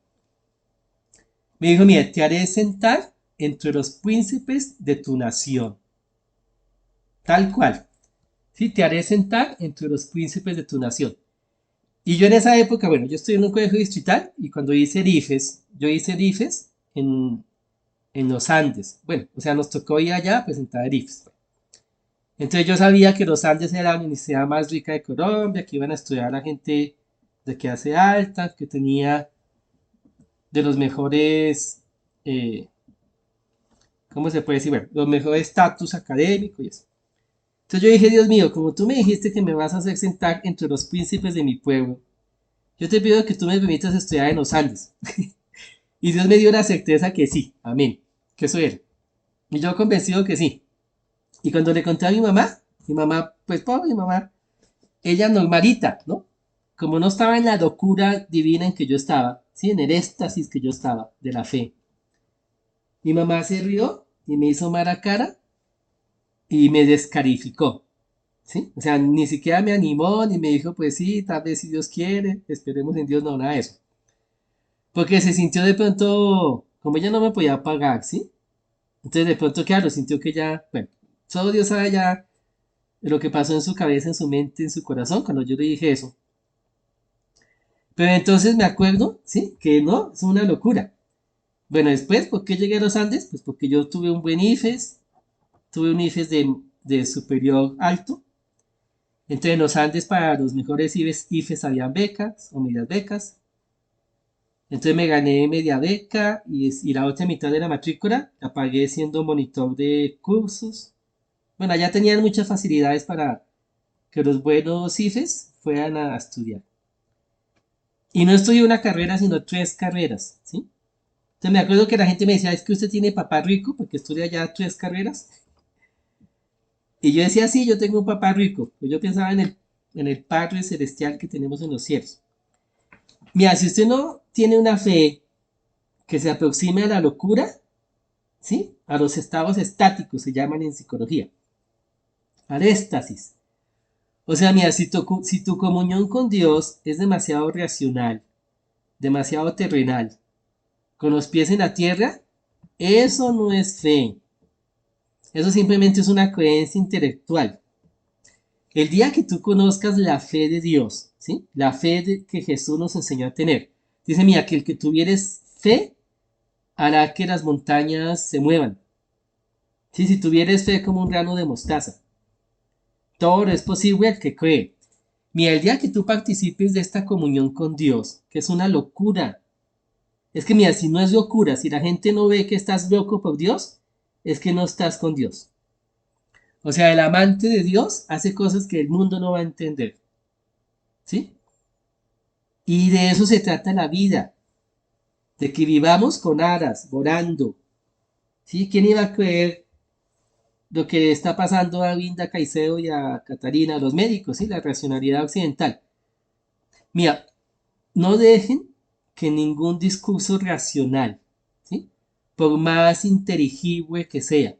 Me dijo, mira, te haré sentar entre los príncipes de tu nación. Tal cual. ¿sí? Te haré sentar entre los príncipes de tu nación. Y yo en esa época, bueno, yo estoy en un colegio distrital y cuando hice ERIFES, yo hice ERIFES en los Andes. Bueno, o sea, nos tocó ir allá a presentar ERIFES. Entonces yo sabía que los Andes era la universidad más rica de Colombia, que iban a estudiar a la gente de clase alta, que tenía de los mejores, eh, ¿cómo se puede decir? Bueno, los mejores estatus académicos y eso. Entonces yo dije, Dios mío, como tú me dijiste que me vas a hacer sentar entre los príncipes de mi pueblo, yo te pido que tú me permitas estudiar en los Andes. Y Dios me dio la certeza que sí, amén, que eso era. Y yo convencido que sí. Y cuando le conté a mi mamá, pues pobre mi mamá, ella normalita, ¿no? Como no estaba en la locura divina en que yo estaba, ¿sí? En el éxtasis que yo estaba de la fe. Mi mamá se rió y me hizo mala cara y me descalificó, ¿sí? O sea, ni siquiera me animó ni me dijo, pues sí, tal vez si Dios quiere, esperemos en Dios, no, nada de eso. Porque se sintió de pronto, como ella no me podía pagar, ¿sí? Entonces de pronto, claro, sintió que ya, bueno, solo Dios sabe ya lo que pasó en su cabeza, en su mente, en su corazón, cuando yo le dije eso. Pero entonces me acuerdo, ¿sí? Que no, es una locura. Bueno, después, ¿por qué llegué a los Andes? Pues porque yo tuve un buen IFES, tuve un IFES de superior alto. Entonces en los Andes para los mejores IFES habían becas o medias becas. Entonces me gané media beca y la otra mitad de la matrícula la pagué siendo monitor de cursos. Bueno, ya tenían muchas facilidades para que los buenos IFES fueran a estudiar. Y no estudié una carrera, sino tres carreras, ¿sí? Entonces me acuerdo que la gente me decía, es que usted tiene papá rico porque estudia ya tres carreras. Y yo decía, sí, yo tengo un papá rico. Pues yo pensaba en el Padre Celestial que tenemos en los cielos. Mira, si usted no tiene una fe que se aproxime a la locura, ¿sí? A los estados estáticos se llaman en psicología. Al éxtasis. O sea, mira, si tu comunión con Dios es demasiado racional, demasiado terrenal, con los pies en la tierra, eso no es fe. Eso simplemente es una creencia intelectual. El día que tú conozcas la fe de Dios, ¿sí? La fe que Jesús nos enseñó a tener. Dice, mira, que el que tuvieres fe hará que las montañas se muevan. ¿Sí? Si tuvieres fe como un grano de mostaza. Todo es posible al que cree. Mira, el día que tú participes de esta comunión con Dios, que es una locura. Es que mira, si no es locura, si la gente no ve que estás loco por Dios, es que no estás con Dios. O sea, el amante de Dios hace cosas que el mundo no va a entender. ¿Sí? Y de eso se trata la vida, de que vivamos con aras, volando. ¿Sí? ¿Quién iba a creer lo que está pasando a Vinda Caicedo y a Catarina, los médicos, ¿sí? La racionalidad occidental. Mira, no dejen que ningún discurso racional, ¿sí? Por más inteligible que sea,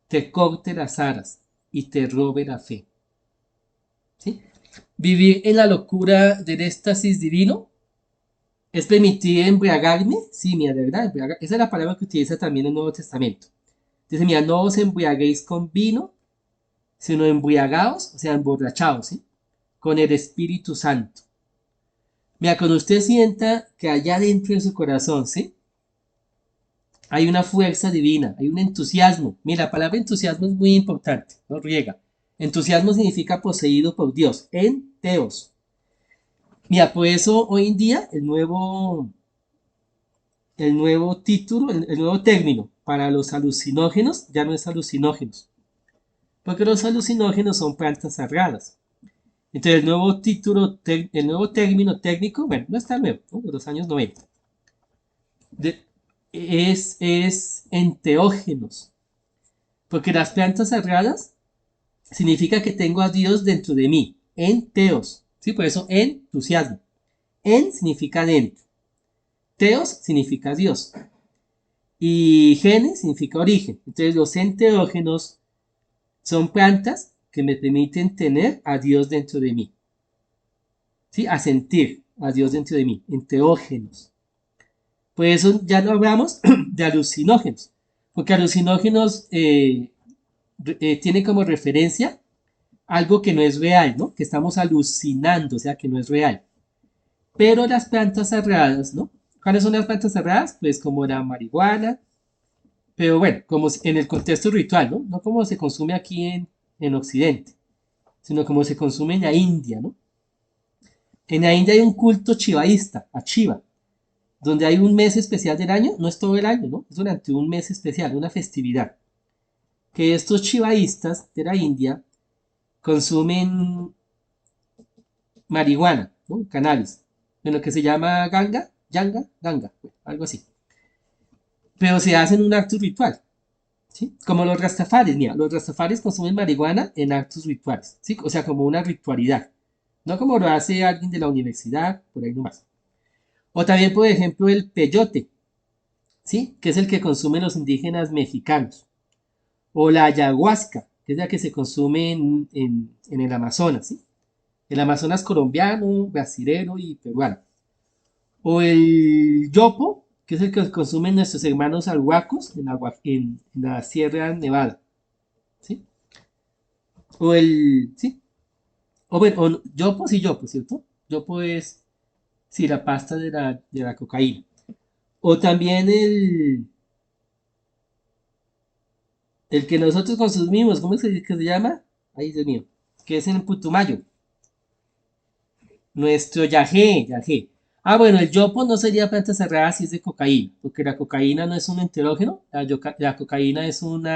te corte las aras y te robe la fe. ¿Sí? Vivir en la locura del éxtasis divino es permitir embriagarme. Sí, mira, de verdad, esa es la palabra que utiliza también el Nuevo Testamento. Dice, mira, no os embriaguéis con vino, sino embriagaos, o sea, emborrachaos, ¿sí? Con el Espíritu Santo. Mira, cuando usted sienta que allá dentro de su corazón, ¿sí? Hay una fuerza divina, hay un entusiasmo. Mira, la palabra entusiasmo es muy importante, no riega. Entusiasmo significa poseído por Dios, en teos. Mira, por eso hoy en día el nuevo título, el nuevo término para los alucinógenos ya no es alucinógenos, porque los alucinógenos son plantas sagradas. Entonces el nuevo título, el nuevo término técnico, bueno, no está nuevo, ¿no? De los años 90, de, es enteógenos, porque las plantas sagradas significa que tengo a Dios dentro de mí, enteos, ¿sí? Por eso entusiasmo. En significa dentro, teos significa Dios. Y gene significa origen. Entonces los enteógenos son plantas que me permiten tener a Dios dentro de mí. ¿Sí? A sentir a Dios dentro de mí. Enteógenos. Por eso ya no hablamos de alucinógenos. Porque alucinógenos tiene como referencia algo que no es real, ¿no? Que estamos alucinando, o sea, que no es real. Pero las plantas sagradas, ¿no? ¿Cuáles son las plantas sagradas? Pues como la marihuana, pero bueno, como en el contexto ritual, ¿no? No como se consume aquí en Occidente, sino como se consume en la India, ¿no? En la India hay un culto chivaísta, a Chiva, donde hay un mes especial del año, no es todo el año, ¿no? Es durante un mes especial, una festividad, que estos chivaístas de la India consumen marihuana, ¿no? Cannabis, en lo que se llama ganga, algo así. Pero se hace en un acto ritual, ¿sí? Como los rastafaris, mira, los rastafaris consumen marihuana en actos rituales, ¿sí? O sea, como una ritualidad, no como lo hace alguien de la universidad, por ahí nomás. O también, por ejemplo, el peyote, ¿sí? Que es el que consumen los indígenas mexicanos. O la ayahuasca, que es la que se consume en el Amazonas, ¿sí? El Amazonas colombiano, brasilero y peruano. O el yopo, que es el que consumen nuestros hermanos arhuacos en la Sierra Nevada, ¿sí? O el, ¿sí? O bueno, yopo, sí, yopo, ¿cierto? Yopo es, sí, la pasta de la cocaína. O también el que nosotros consumimos, ¿cómo es que se llama? Ay, Dios mío, que es en Putumayo. Nuestro yagé. Ah, bueno, el yopo no sería planta cerrada si es de cocaína, porque la cocaína no es un enterógeno, la cocaína es un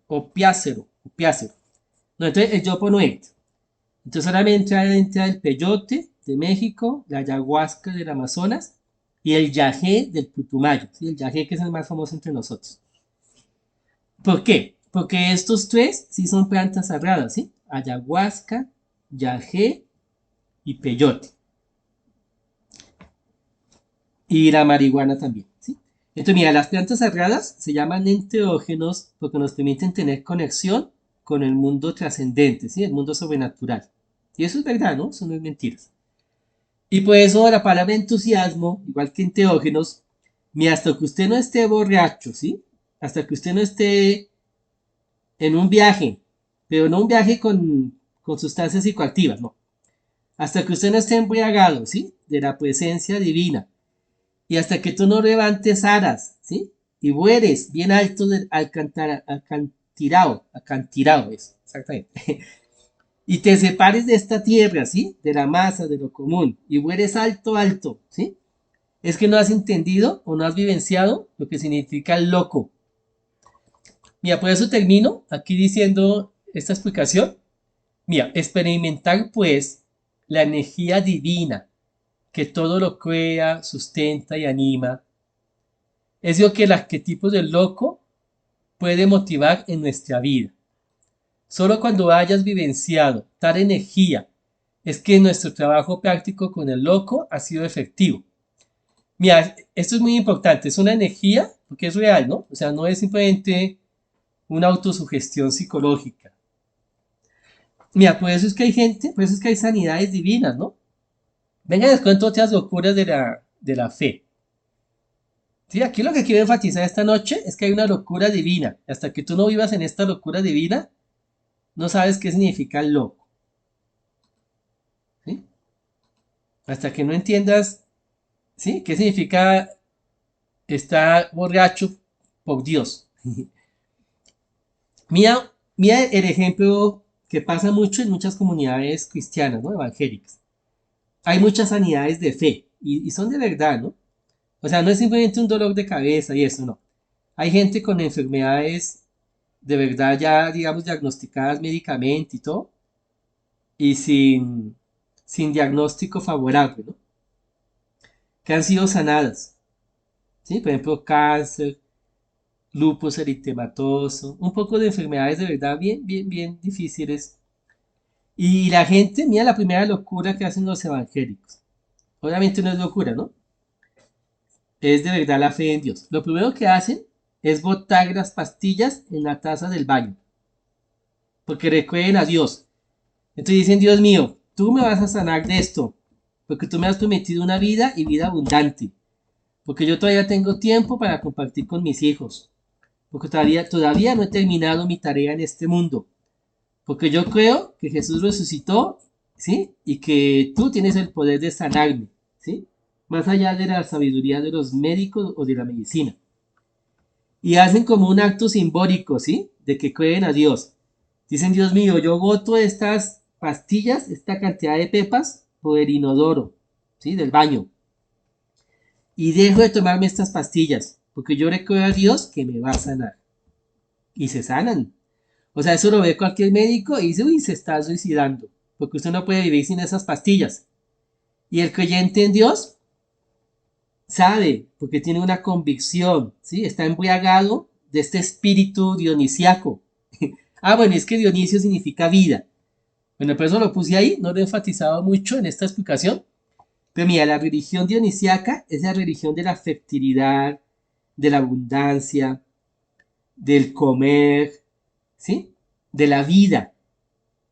opiáceo. No, entonces el yopo no entra. Entonces solamente entra el peyote de México, la ayahuasca del Amazonas y el yagé del Putumayo, ¿sí? El yagé que es el más famoso entre nosotros. ¿Por qué? Porque estos tres sí son plantas sagradas, ¿sí? Ayahuasca, yagé y peyote. Y la marihuana también, ¿sí? Entonces, mira, las plantas sagradas se llaman enteógenos porque nos permiten tener conexión con el mundo trascendente, ¿sí? El mundo sobrenatural. Y eso es verdad, ¿no? Eso no es mentiras. Y por eso la palabra entusiasmo, igual que enteógenos, ni hasta que usted no esté borracho, ¿sí? Hasta que usted no esté en un viaje, pero no un viaje con sustancias psicoactivas, no. Hasta que usted no esté embriagado, ¿sí? De la presencia divina. Y hasta que tú no levantes aras, ¿sí? Y vueles bien alto del acantirado es, exactamente. Y te separes de esta tierra, ¿sí? De la masa, de lo común, y vueles alto, ¿sí? Es que no has entendido o no has vivenciado lo que significa el loco. Mira, por eso termino aquí diciendo esta explicación. Mira, experimentar pues la energía divina que todo lo crea, sustenta y anima, es lo que el arquetipo del loco puede motivar en nuestra vida. Solo cuando hayas vivenciado tal energía es que nuestro trabajo práctico con el loco ha sido efectivo. Mira, esto es muy importante, es una energía porque es real, ¿no? O sea, no es simplemente una autosugestión psicológica. Mira, por eso es que hay gente, por eso es que hay sanidades divinas, ¿no? Venga, les cuento otras locuras de la fe. Sí, aquí lo que quiero enfatizar esta noche es que hay una locura divina. Hasta que tú no vivas en esta locura divina, no sabes qué significa el loco. ¿Sí? Hasta que no entiendas, ¿sí? ¿Qué significa estar borracho por Dios? Mira el ejemplo que pasa mucho en muchas comunidades cristianas, ¿no? Evangélicas. Hay muchas sanidades de fe y son de verdad, ¿no? O sea, no es simplemente un dolor de cabeza y eso, no. Hay gente con enfermedades de verdad ya, digamos, diagnosticadas médicamente y todo, y sin diagnóstico favorable, ¿no? Que han sido sanadas, ¿sí? Por ejemplo, cáncer, lupus eritematoso, un poco de enfermedades de verdad bien difíciles. Y la gente, mira la primera locura que hacen los evangélicos. Obviamente no es locura, ¿no? Es de verdad la fe en Dios. Lo primero que hacen es botar las pastillas en la taza del baño, porque recuerden a Dios. Entonces dicen, Dios mío, tú me vas a sanar de esto, porque tú me has prometido una vida y vida abundante, porque yo todavía tengo tiempo para compartir con mis hijos. porque todavía no he terminado mi tarea en este mundo. Porque yo creo que Jesús resucitó, ¿sí? Y que tú tienes el poder de sanarme, ¿sí? Más allá de la sabiduría de los médicos o de la medicina. Y hacen como un acto simbólico, ¿sí? De que creen a Dios. Dicen, Dios mío, yo boto estas pastillas, esta cantidad de pepas por el inodoro, ¿sí? Del baño. Y dejo de tomarme estas pastillas, porque yo le creo a Dios que me va a sanar. Y se sanan. O sea, eso lo ve cualquier médico y dice, uy, se está suicidando, porque usted no puede vivir sin esas pastillas. Y el creyente en Dios sabe, porque tiene una convicción, ¿sí? Está embriagado de este espíritu dionisiaco. Ah, bueno, es que Dionisio significa vida. Bueno, por eso lo puse ahí, no lo he enfatizado mucho en esta explicación. Pero mira, la religión dionisiaca es la religión de la fertilidad, de la abundancia, del comer, ¿sí? De la vida.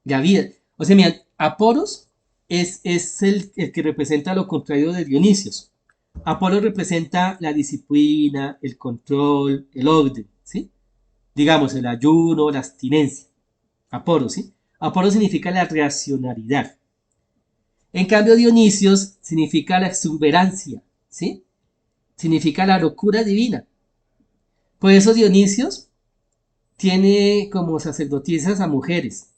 La vida. O sea, mira, Aporos es el que representa lo contrario de Dionisios. Apolo representa la disciplina, el control, el orden, ¿sí? Digamos, el ayuno, la abstinencia. Apolo, ¿sí? Apolo significa la racionalidad. En cambio, Dionisios significa la exuberancia, ¿sí? Significa la locura divina. Por eso Dionisios tiene como sacerdotisas a mujeres.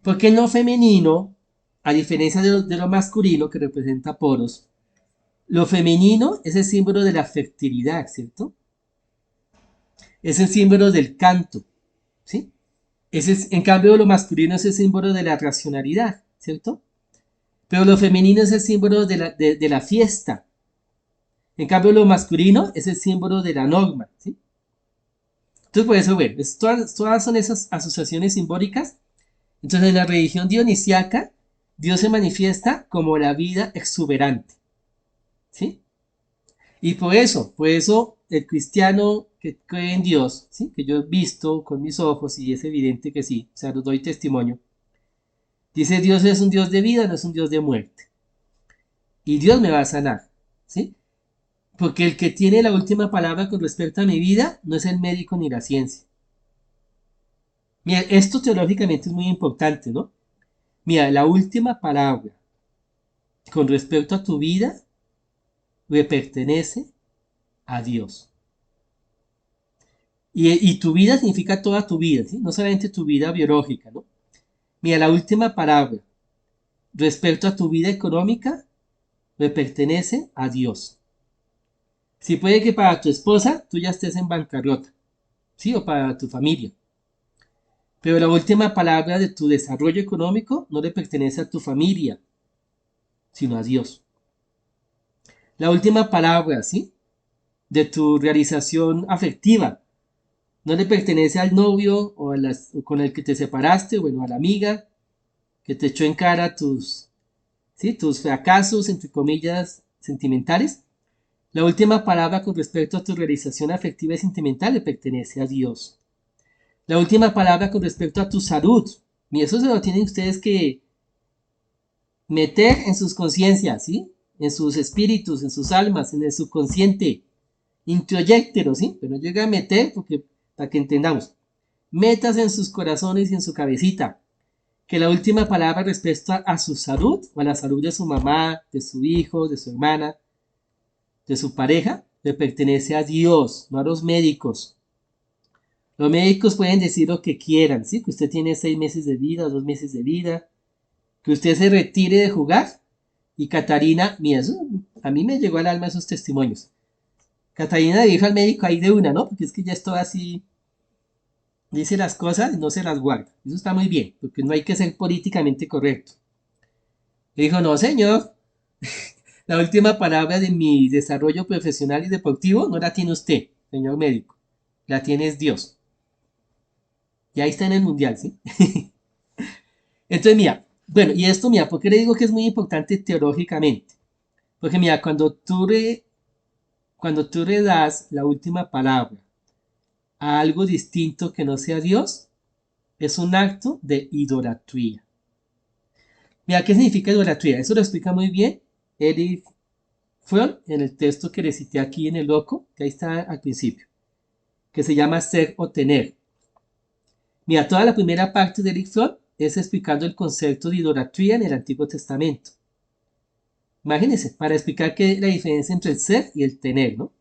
Porque en lo femenino, a diferencia de lo masculino que representa Poros, lo femenino es el símbolo de la fertilidad, ¿cierto? Es el símbolo del canto, ¿sí? En cambio, lo masculino es el símbolo de la racionalidad, ¿cierto? Pero lo femenino es el símbolo de la fiesta. En cambio, lo masculino es el símbolo de la norma, ¿sí? Entonces, por eso, bueno, todas son esas asociaciones simbólicas. Entonces, en la religión dionisiaca, Dios se manifiesta como la vida exuberante, ¿sí? Y por eso el cristiano que cree en Dios, ¿sí? Que yo he visto con mis ojos y es evidente que sí, o sea, lo doy testimonio, dice Dios es un Dios de vida, no es un Dios de muerte. Y Dios me va a sanar, ¿sí? Porque el que tiene la última palabra con respecto a mi vida no es el médico ni la ciencia. Mira, esto teológicamente es muy importante, ¿no? Mira, la última palabra con respecto a tu vida le pertenece a Dios. Y tu vida significa toda tu vida, ¿sí? No solamente tu vida biológica, ¿no? Mira, la última palabra respecto a tu vida económica le pertenece a Dios. Si puede que para tu esposa tú ya estés en bancarrota, ¿sí? O para tu familia. Pero la última palabra de tu desarrollo económico no le pertenece a tu familia, sino a Dios. La última palabra, ¿sí? De tu realización afectiva no le pertenece al novio o con el que te separaste, bueno, a la amiga que te echó en cara ¿sí? Tus fracasos, entre comillas, sentimentales. La última palabra con respecto a tu realización afectiva y sentimental le pertenece a Dios. La última palabra con respecto a tu salud. Y eso se lo tienen ustedes que meter en sus conciencias, ¿sí? En sus espíritus, en sus almas, en el subconsciente. Introyéctero, ¿sí? Pero no llega a meter porque, para que entendamos. Metas en sus corazones y en su cabecita. Que la última palabra respecto a su salud, o a la salud de su mamá, de su hijo, de su hermana, de su pareja, le pertenece a Dios, no a los médicos. Los médicos pueden decir lo que quieran, ¿sí? Que usted tiene 6 meses de vida, 2 meses de vida, que usted se retire de jugar. Y Catarina, mira, a mí me llegó al alma esos testimonios. Catarina dijo al médico ahí de una, ¿no? Porque es que ya estoy así, dice las cosas y no se las guarda. Eso está muy bien, porque no hay que ser políticamente correcto. Y dijo, no, señor, la última palabra de mi desarrollo profesional y deportivo no la tiene usted, señor médico. La tiene es Dios. Y ahí está en el mundial, ¿sí? Entonces, mira, bueno, y esto, mira, ¿por qué le digo que es muy importante teológicamente? Porque, mira, cuando tú le das la última palabra a algo distinto que no sea Dios, es un acto de idolatría. Mira, ¿qué significa idolatría? Eso lo explica muy bien Eric Fromm en el texto que le cité aquí en el loco, que ahí está al principio. que se llama ser o tener. Mira, toda la primera parte del Ixod es explicando el concepto de idolatría en el Antiguo Testamento. Imagínense, para explicar qué es la diferencia entre el ser y el tener, ¿no?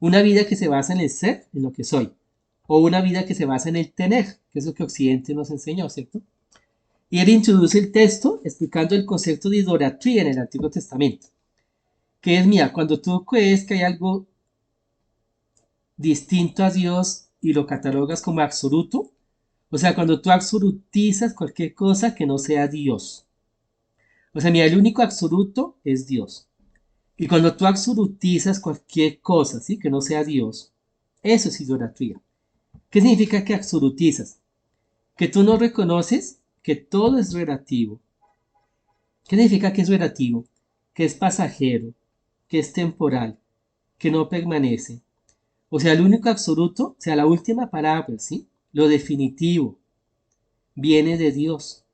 Una vida que se basa en el ser, en lo que soy, o una vida que se basa en el tener, que es lo que Occidente nos enseñó, ¿cierto? Y él introduce el texto explicando el concepto de idolatría en el Antiguo Testamento, que es, mira, cuando tú crees que hay algo distinto a Dios y lo catalogas como absoluto, o sea, cuando tú absolutizas cualquier cosa que no sea Dios. O sea, mira, el único absoluto es Dios. Y cuando tú absolutizas cualquier cosa, ¿sí? Que no sea Dios, eso es idolatría. ¿Qué significa que absolutizas? Que tú no reconoces que todo es relativo. ¿Qué significa que es relativo? Que es pasajero, que es temporal, que no permanece. O sea, el único absoluto, o sea, la última palabra, ¿sí? Lo definitivo, viene de Dios,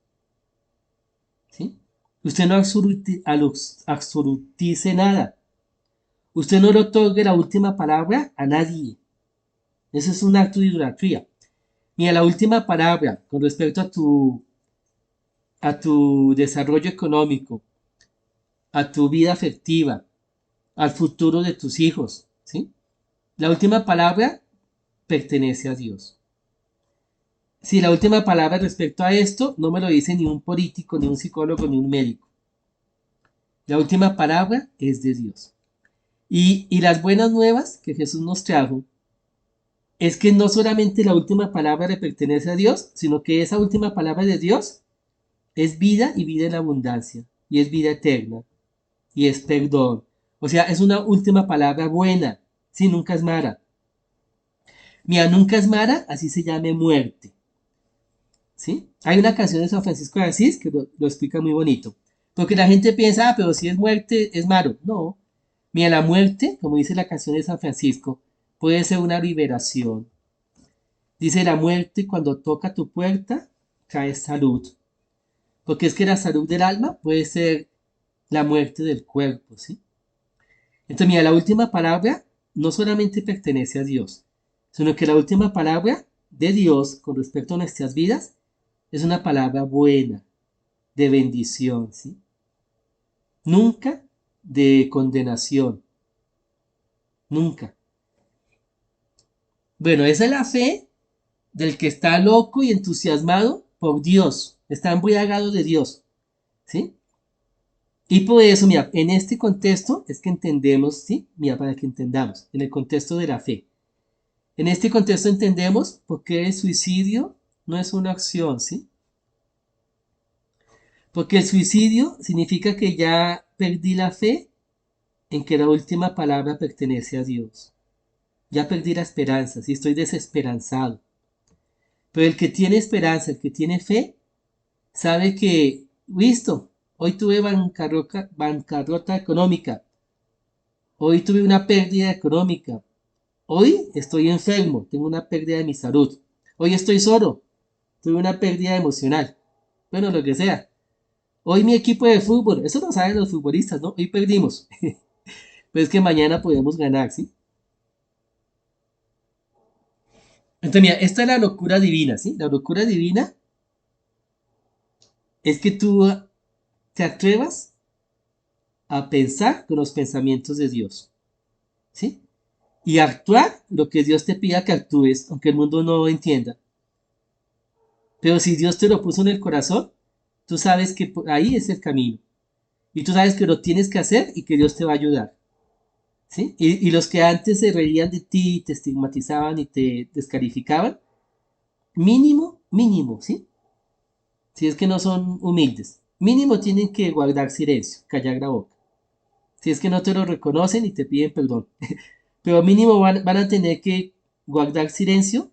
¿sí? Usted no absolutice nada. Usted no le otorgue la última palabra a nadie. Eso es un acto de idolatría. Mira, la última palabra con respecto a tu desarrollo económico, a tu vida afectiva, al futuro de tus hijos, ¿sí? La última palabra pertenece a Dios. Si la última palabra respecto a esto no me lo dice ni un político, ni un psicólogo, ni un médico. La última palabra es de Dios. Y las buenas nuevas que Jesús nos trajo es que no solamente la última palabra le pertenece a Dios, sino que esa última palabra de Dios es vida y vida en abundancia, y es vida eterna, y es perdón. O sea, es una última palabra buena, sí, nunca es mala. Mira, nunca es mala, así se llame muerte. ¿Sí? Hay una canción de San Francisco de Asís que lo explica muy bonito. Porque la gente piensa, ah, pero si es muerte, es malo. No. Mira, la muerte, como dice la canción de San Francisco, puede ser una liberación. Dice la muerte, cuando toca tu puerta, cae salud. Porque es que la salud del alma puede ser la muerte del cuerpo, ¿sí? Entonces, mira, la última palabra no solamente pertenece a Dios, sino que la última palabra de Dios con respecto a nuestras vidas es una palabra buena, de bendición, ¿sí? Nunca de condenación, nunca. Bueno, esa es la fe del que está loco y entusiasmado por Dios, está embriagado de Dios, ¿sí? Y por eso, mira, en este contexto es que entendemos, ¿sí? Mira, para que entendamos, en el contexto de la fe. En este contexto entendemos por qué el suicidio no es una acción, ¿sí? Porque el suicidio significa que ya perdí la fe en que la última palabra pertenece a Dios. Ya perdí la esperanza, ¿sí? Estoy desesperanzado. Pero el que tiene esperanza, el que tiene fe, sabe que, listo, hoy tuve bancarrota económica, hoy tuve una pérdida económica, hoy estoy enfermo, tengo una pérdida de mi salud, hoy estoy solo, tuve una pérdida emocional, bueno, lo que sea. Hoy mi equipo de fútbol, eso lo saben los futbolistas, ¿no? Hoy perdimos, pero es que mañana podemos ganar, ¿sí? Entonces, mira, esta es la locura divina, ¿sí? La locura divina es que tú te atrevas a pensar con los pensamientos de Dios, ¿sí? Y actuar lo que Dios te pida que actúes, aunque el mundo no entienda. Pero si Dios te lo puso en el corazón, tú sabes que ahí es el camino. Y tú sabes que lo tienes que hacer y que Dios te va a ayudar, ¿sí? Y los que antes se reían de ti, te estigmatizaban y te descalificaban, mínimo, mínimo, ¿sí? Si es que no son humildes, mínimo tienen que guardar silencio, callar la boca. Si es que no te lo reconocen y te piden perdón. Pero mínimo van a tener que guardar silencio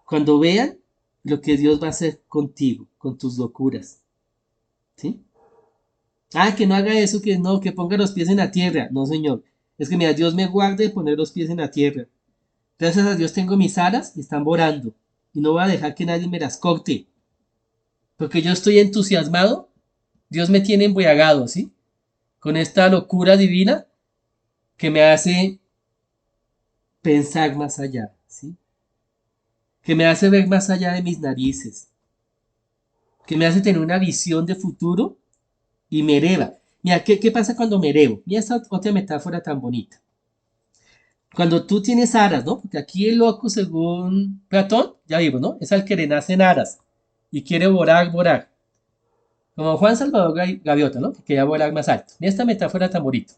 cuando vean lo que Dios va a hacer contigo, con tus locuras. ¿Sí? Ah, que no haga eso, que no, que ponga los pies en la tierra. No, señor. Es que mira, Dios me guarde de poner los pies en la tierra. Gracias a Dios tengo mis alas y están volando. Y no voy a dejar que nadie me las corte. Porque yo estoy entusiasmado. Dios me tiene embriagado, ¿sí? Con esta locura divina que me hace pensar más allá, ¿sí? que me hace ver más allá de mis narices, que me hace tener una visión de futuro y me eleva. Mira, ¿qué pasa cuando me elevo? Mira esta otra metáfora tan bonita. Cuando tú tienes aras, ¿no? Porque aquí el loco, según Platón, ya vimos, ¿no? Es al que le nacen aras y quiere volar, volar. Como Juan Salvador Gaviota, ¿no? Que quería volar más alto. Mira esta metáfora tan bonita.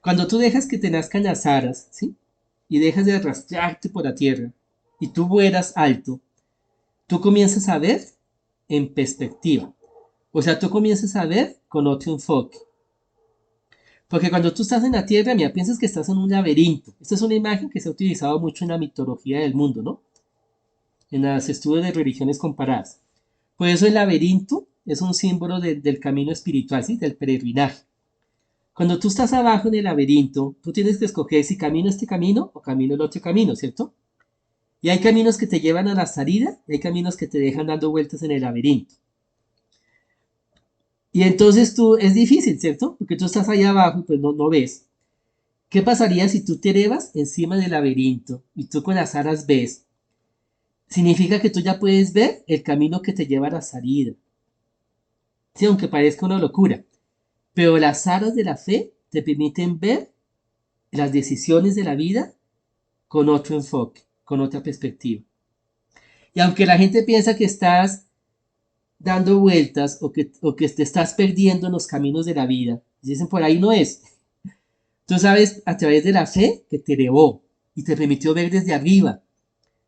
Cuando tú dejas que te nazcan las aras, ¿sí? Y dejas de arrastrarte por la tierra y tú vuelas alto, tú comienzas a ver en perspectiva. O sea, tú comienzas a ver con otro enfoque. Porque cuando tú estás en la tierra, mira, piensas que estás en un laberinto. Esta es una imagen que se ha utilizado mucho en la mitología del mundo, ¿no? En los estudios de religiones comparadas. Por eso el laberinto es un símbolo del camino espiritual, ¿sí? Del peregrinaje. Cuando tú estás abajo en el laberinto, tú tienes que escoger si camino este camino o camino el otro camino, ¿cierto? Y hay caminos que te llevan a la salida y hay caminos que te dejan dando vueltas en el laberinto. Y entonces tú, es difícil, ¿cierto? Porque tú estás ahí abajo y pues no ves. ¿Qué pasaría si tú te elevas encima del laberinto y tú con las alas ves? Significa que tú ya puedes ver el camino que te lleva a la salida. Sí, aunque parezca una locura. Pero las alas de la fe te permiten ver las decisiones de la vida con otro enfoque, con otra perspectiva. Y aunque la gente piensa que estás dando vueltas o que te estás perdiendo en los caminos de la vida, dicen por ahí no es. Tú sabes a través de la fe que te elevó y te permitió ver desde arriba.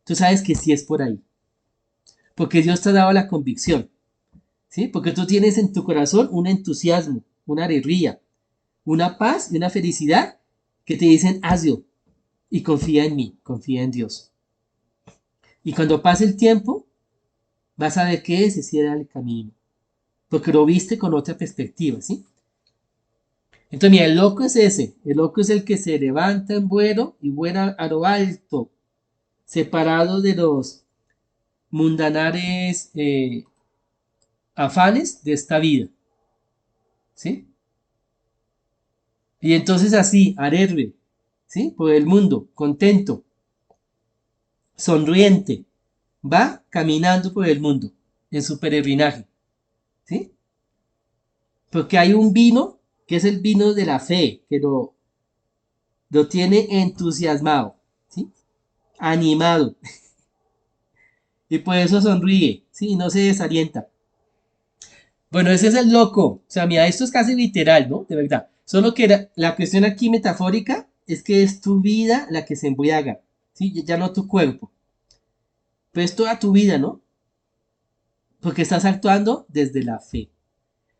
Tú sabes que sí es por ahí. Porque Dios te ha dado la convicción. ¿Sí? Porque tú tienes en tu corazón un entusiasmo, una alegría, una paz y una felicidad que te dicen hazlo y confía en mí, confía en Dios. Y cuando pase el tiempo, vas a ver que ese sí era el camino. Porque lo viste con otra perspectiva, ¿sí? Entonces, mira, el loco es ese. El loco es el que se levanta en vuelo y vuela a lo alto, separado de los mundanares afanes de esta vida, ¿sí? Y entonces así, alegre, ¿sí? Por el mundo, contento, sonriente, va caminando por el mundo en su peregrinaje, ¿sí? Porque hay un vino que es el vino de la fe, que lo tiene entusiasmado, ¿sí? Animado, y por eso sonríe, ¿sí? Y no se desalienta. Bueno, ese es el loco. O sea, mira, esto es casi literal, ¿no? De verdad. Solo que la cuestión aquí metafórica es que es tu vida la que se embriaga, ¿sí? Ya no tu cuerpo. Pues toda tu vida, ¿no? Porque estás actuando desde la fe.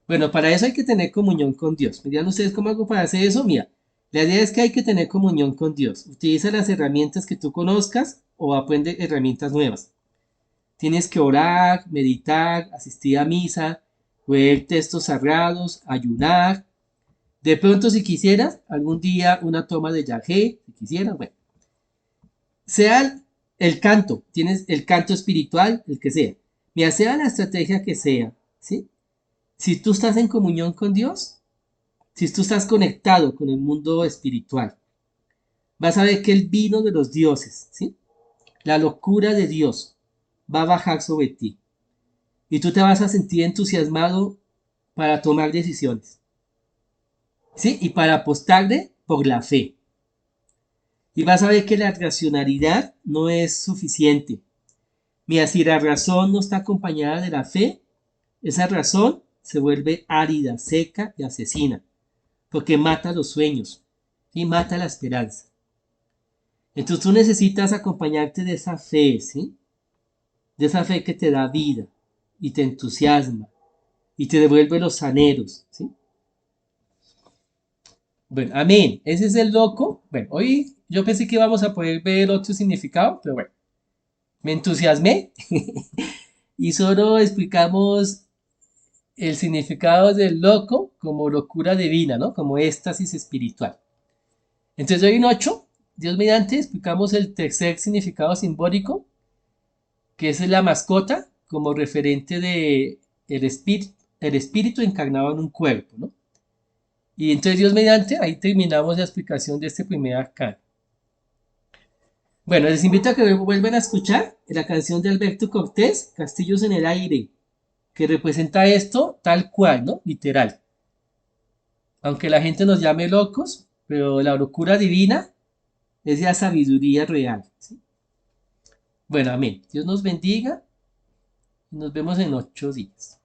Bueno, para eso hay que tener comunión con Dios. Me dirán ustedes cómo hago para hacer eso. Mira, la idea es que hay que tener comunión con Dios. Utiliza las herramientas que tú conozcas o aprende herramientas nuevas. Tienes que orar, meditar, asistir a misa, leer textos sagrados, ayunar. De pronto, si quisieras, algún día una toma de yagé, si quisieras, bueno. Sea el canto, tienes el canto espiritual, el que sea. Mira, sea la estrategia que sea, ¿sí? Si tú estás en comunión con Dios, si tú estás conectado con el mundo espiritual, vas a ver que el vino de los dioses, ¿sí? La locura de Dios va a bajar sobre ti. Y tú te vas a sentir entusiasmado para tomar decisiones, ¿sí? Y para apostarle por la fe. Y vas a ver que la racionalidad no es suficiente. Mira, si la razón no está acompañada de la fe, esa razón se vuelve árida, seca y asesina, porque mata los sueños y mata la esperanza. Entonces tú necesitas acompañarte de esa fe, ¿sí? De esa fe que te da vida y te entusiasma y te devuelve los anhelos, ¿sí? Bueno, amén. Ese es el loco. Bueno, hoy yo pensé que íbamos a poder ver otro significado, pero bueno, me entusiasmé y solo explicamos el significado del loco como locura divina, ¿no? Como éxtasis espiritual. Entonces hoy en 8, Dios mediante, explicamos el tercer significado simbólico, que es la mascota como referente de el espíritu encarnado en un cuerpo, ¿no? Y entonces Dios mediante, ahí terminamos la explicación de este primer arcano. Bueno, les invito a que vuelvan a escuchar la canción de Alberto Cortés, Castillos en el Aire, que representa esto tal cual, ¿no? Literal. Aunque la gente nos llame locos, pero la locura divina es la sabiduría real, ¿sí? Bueno, amén. Dios nos bendiga y nos vemos en 8 días.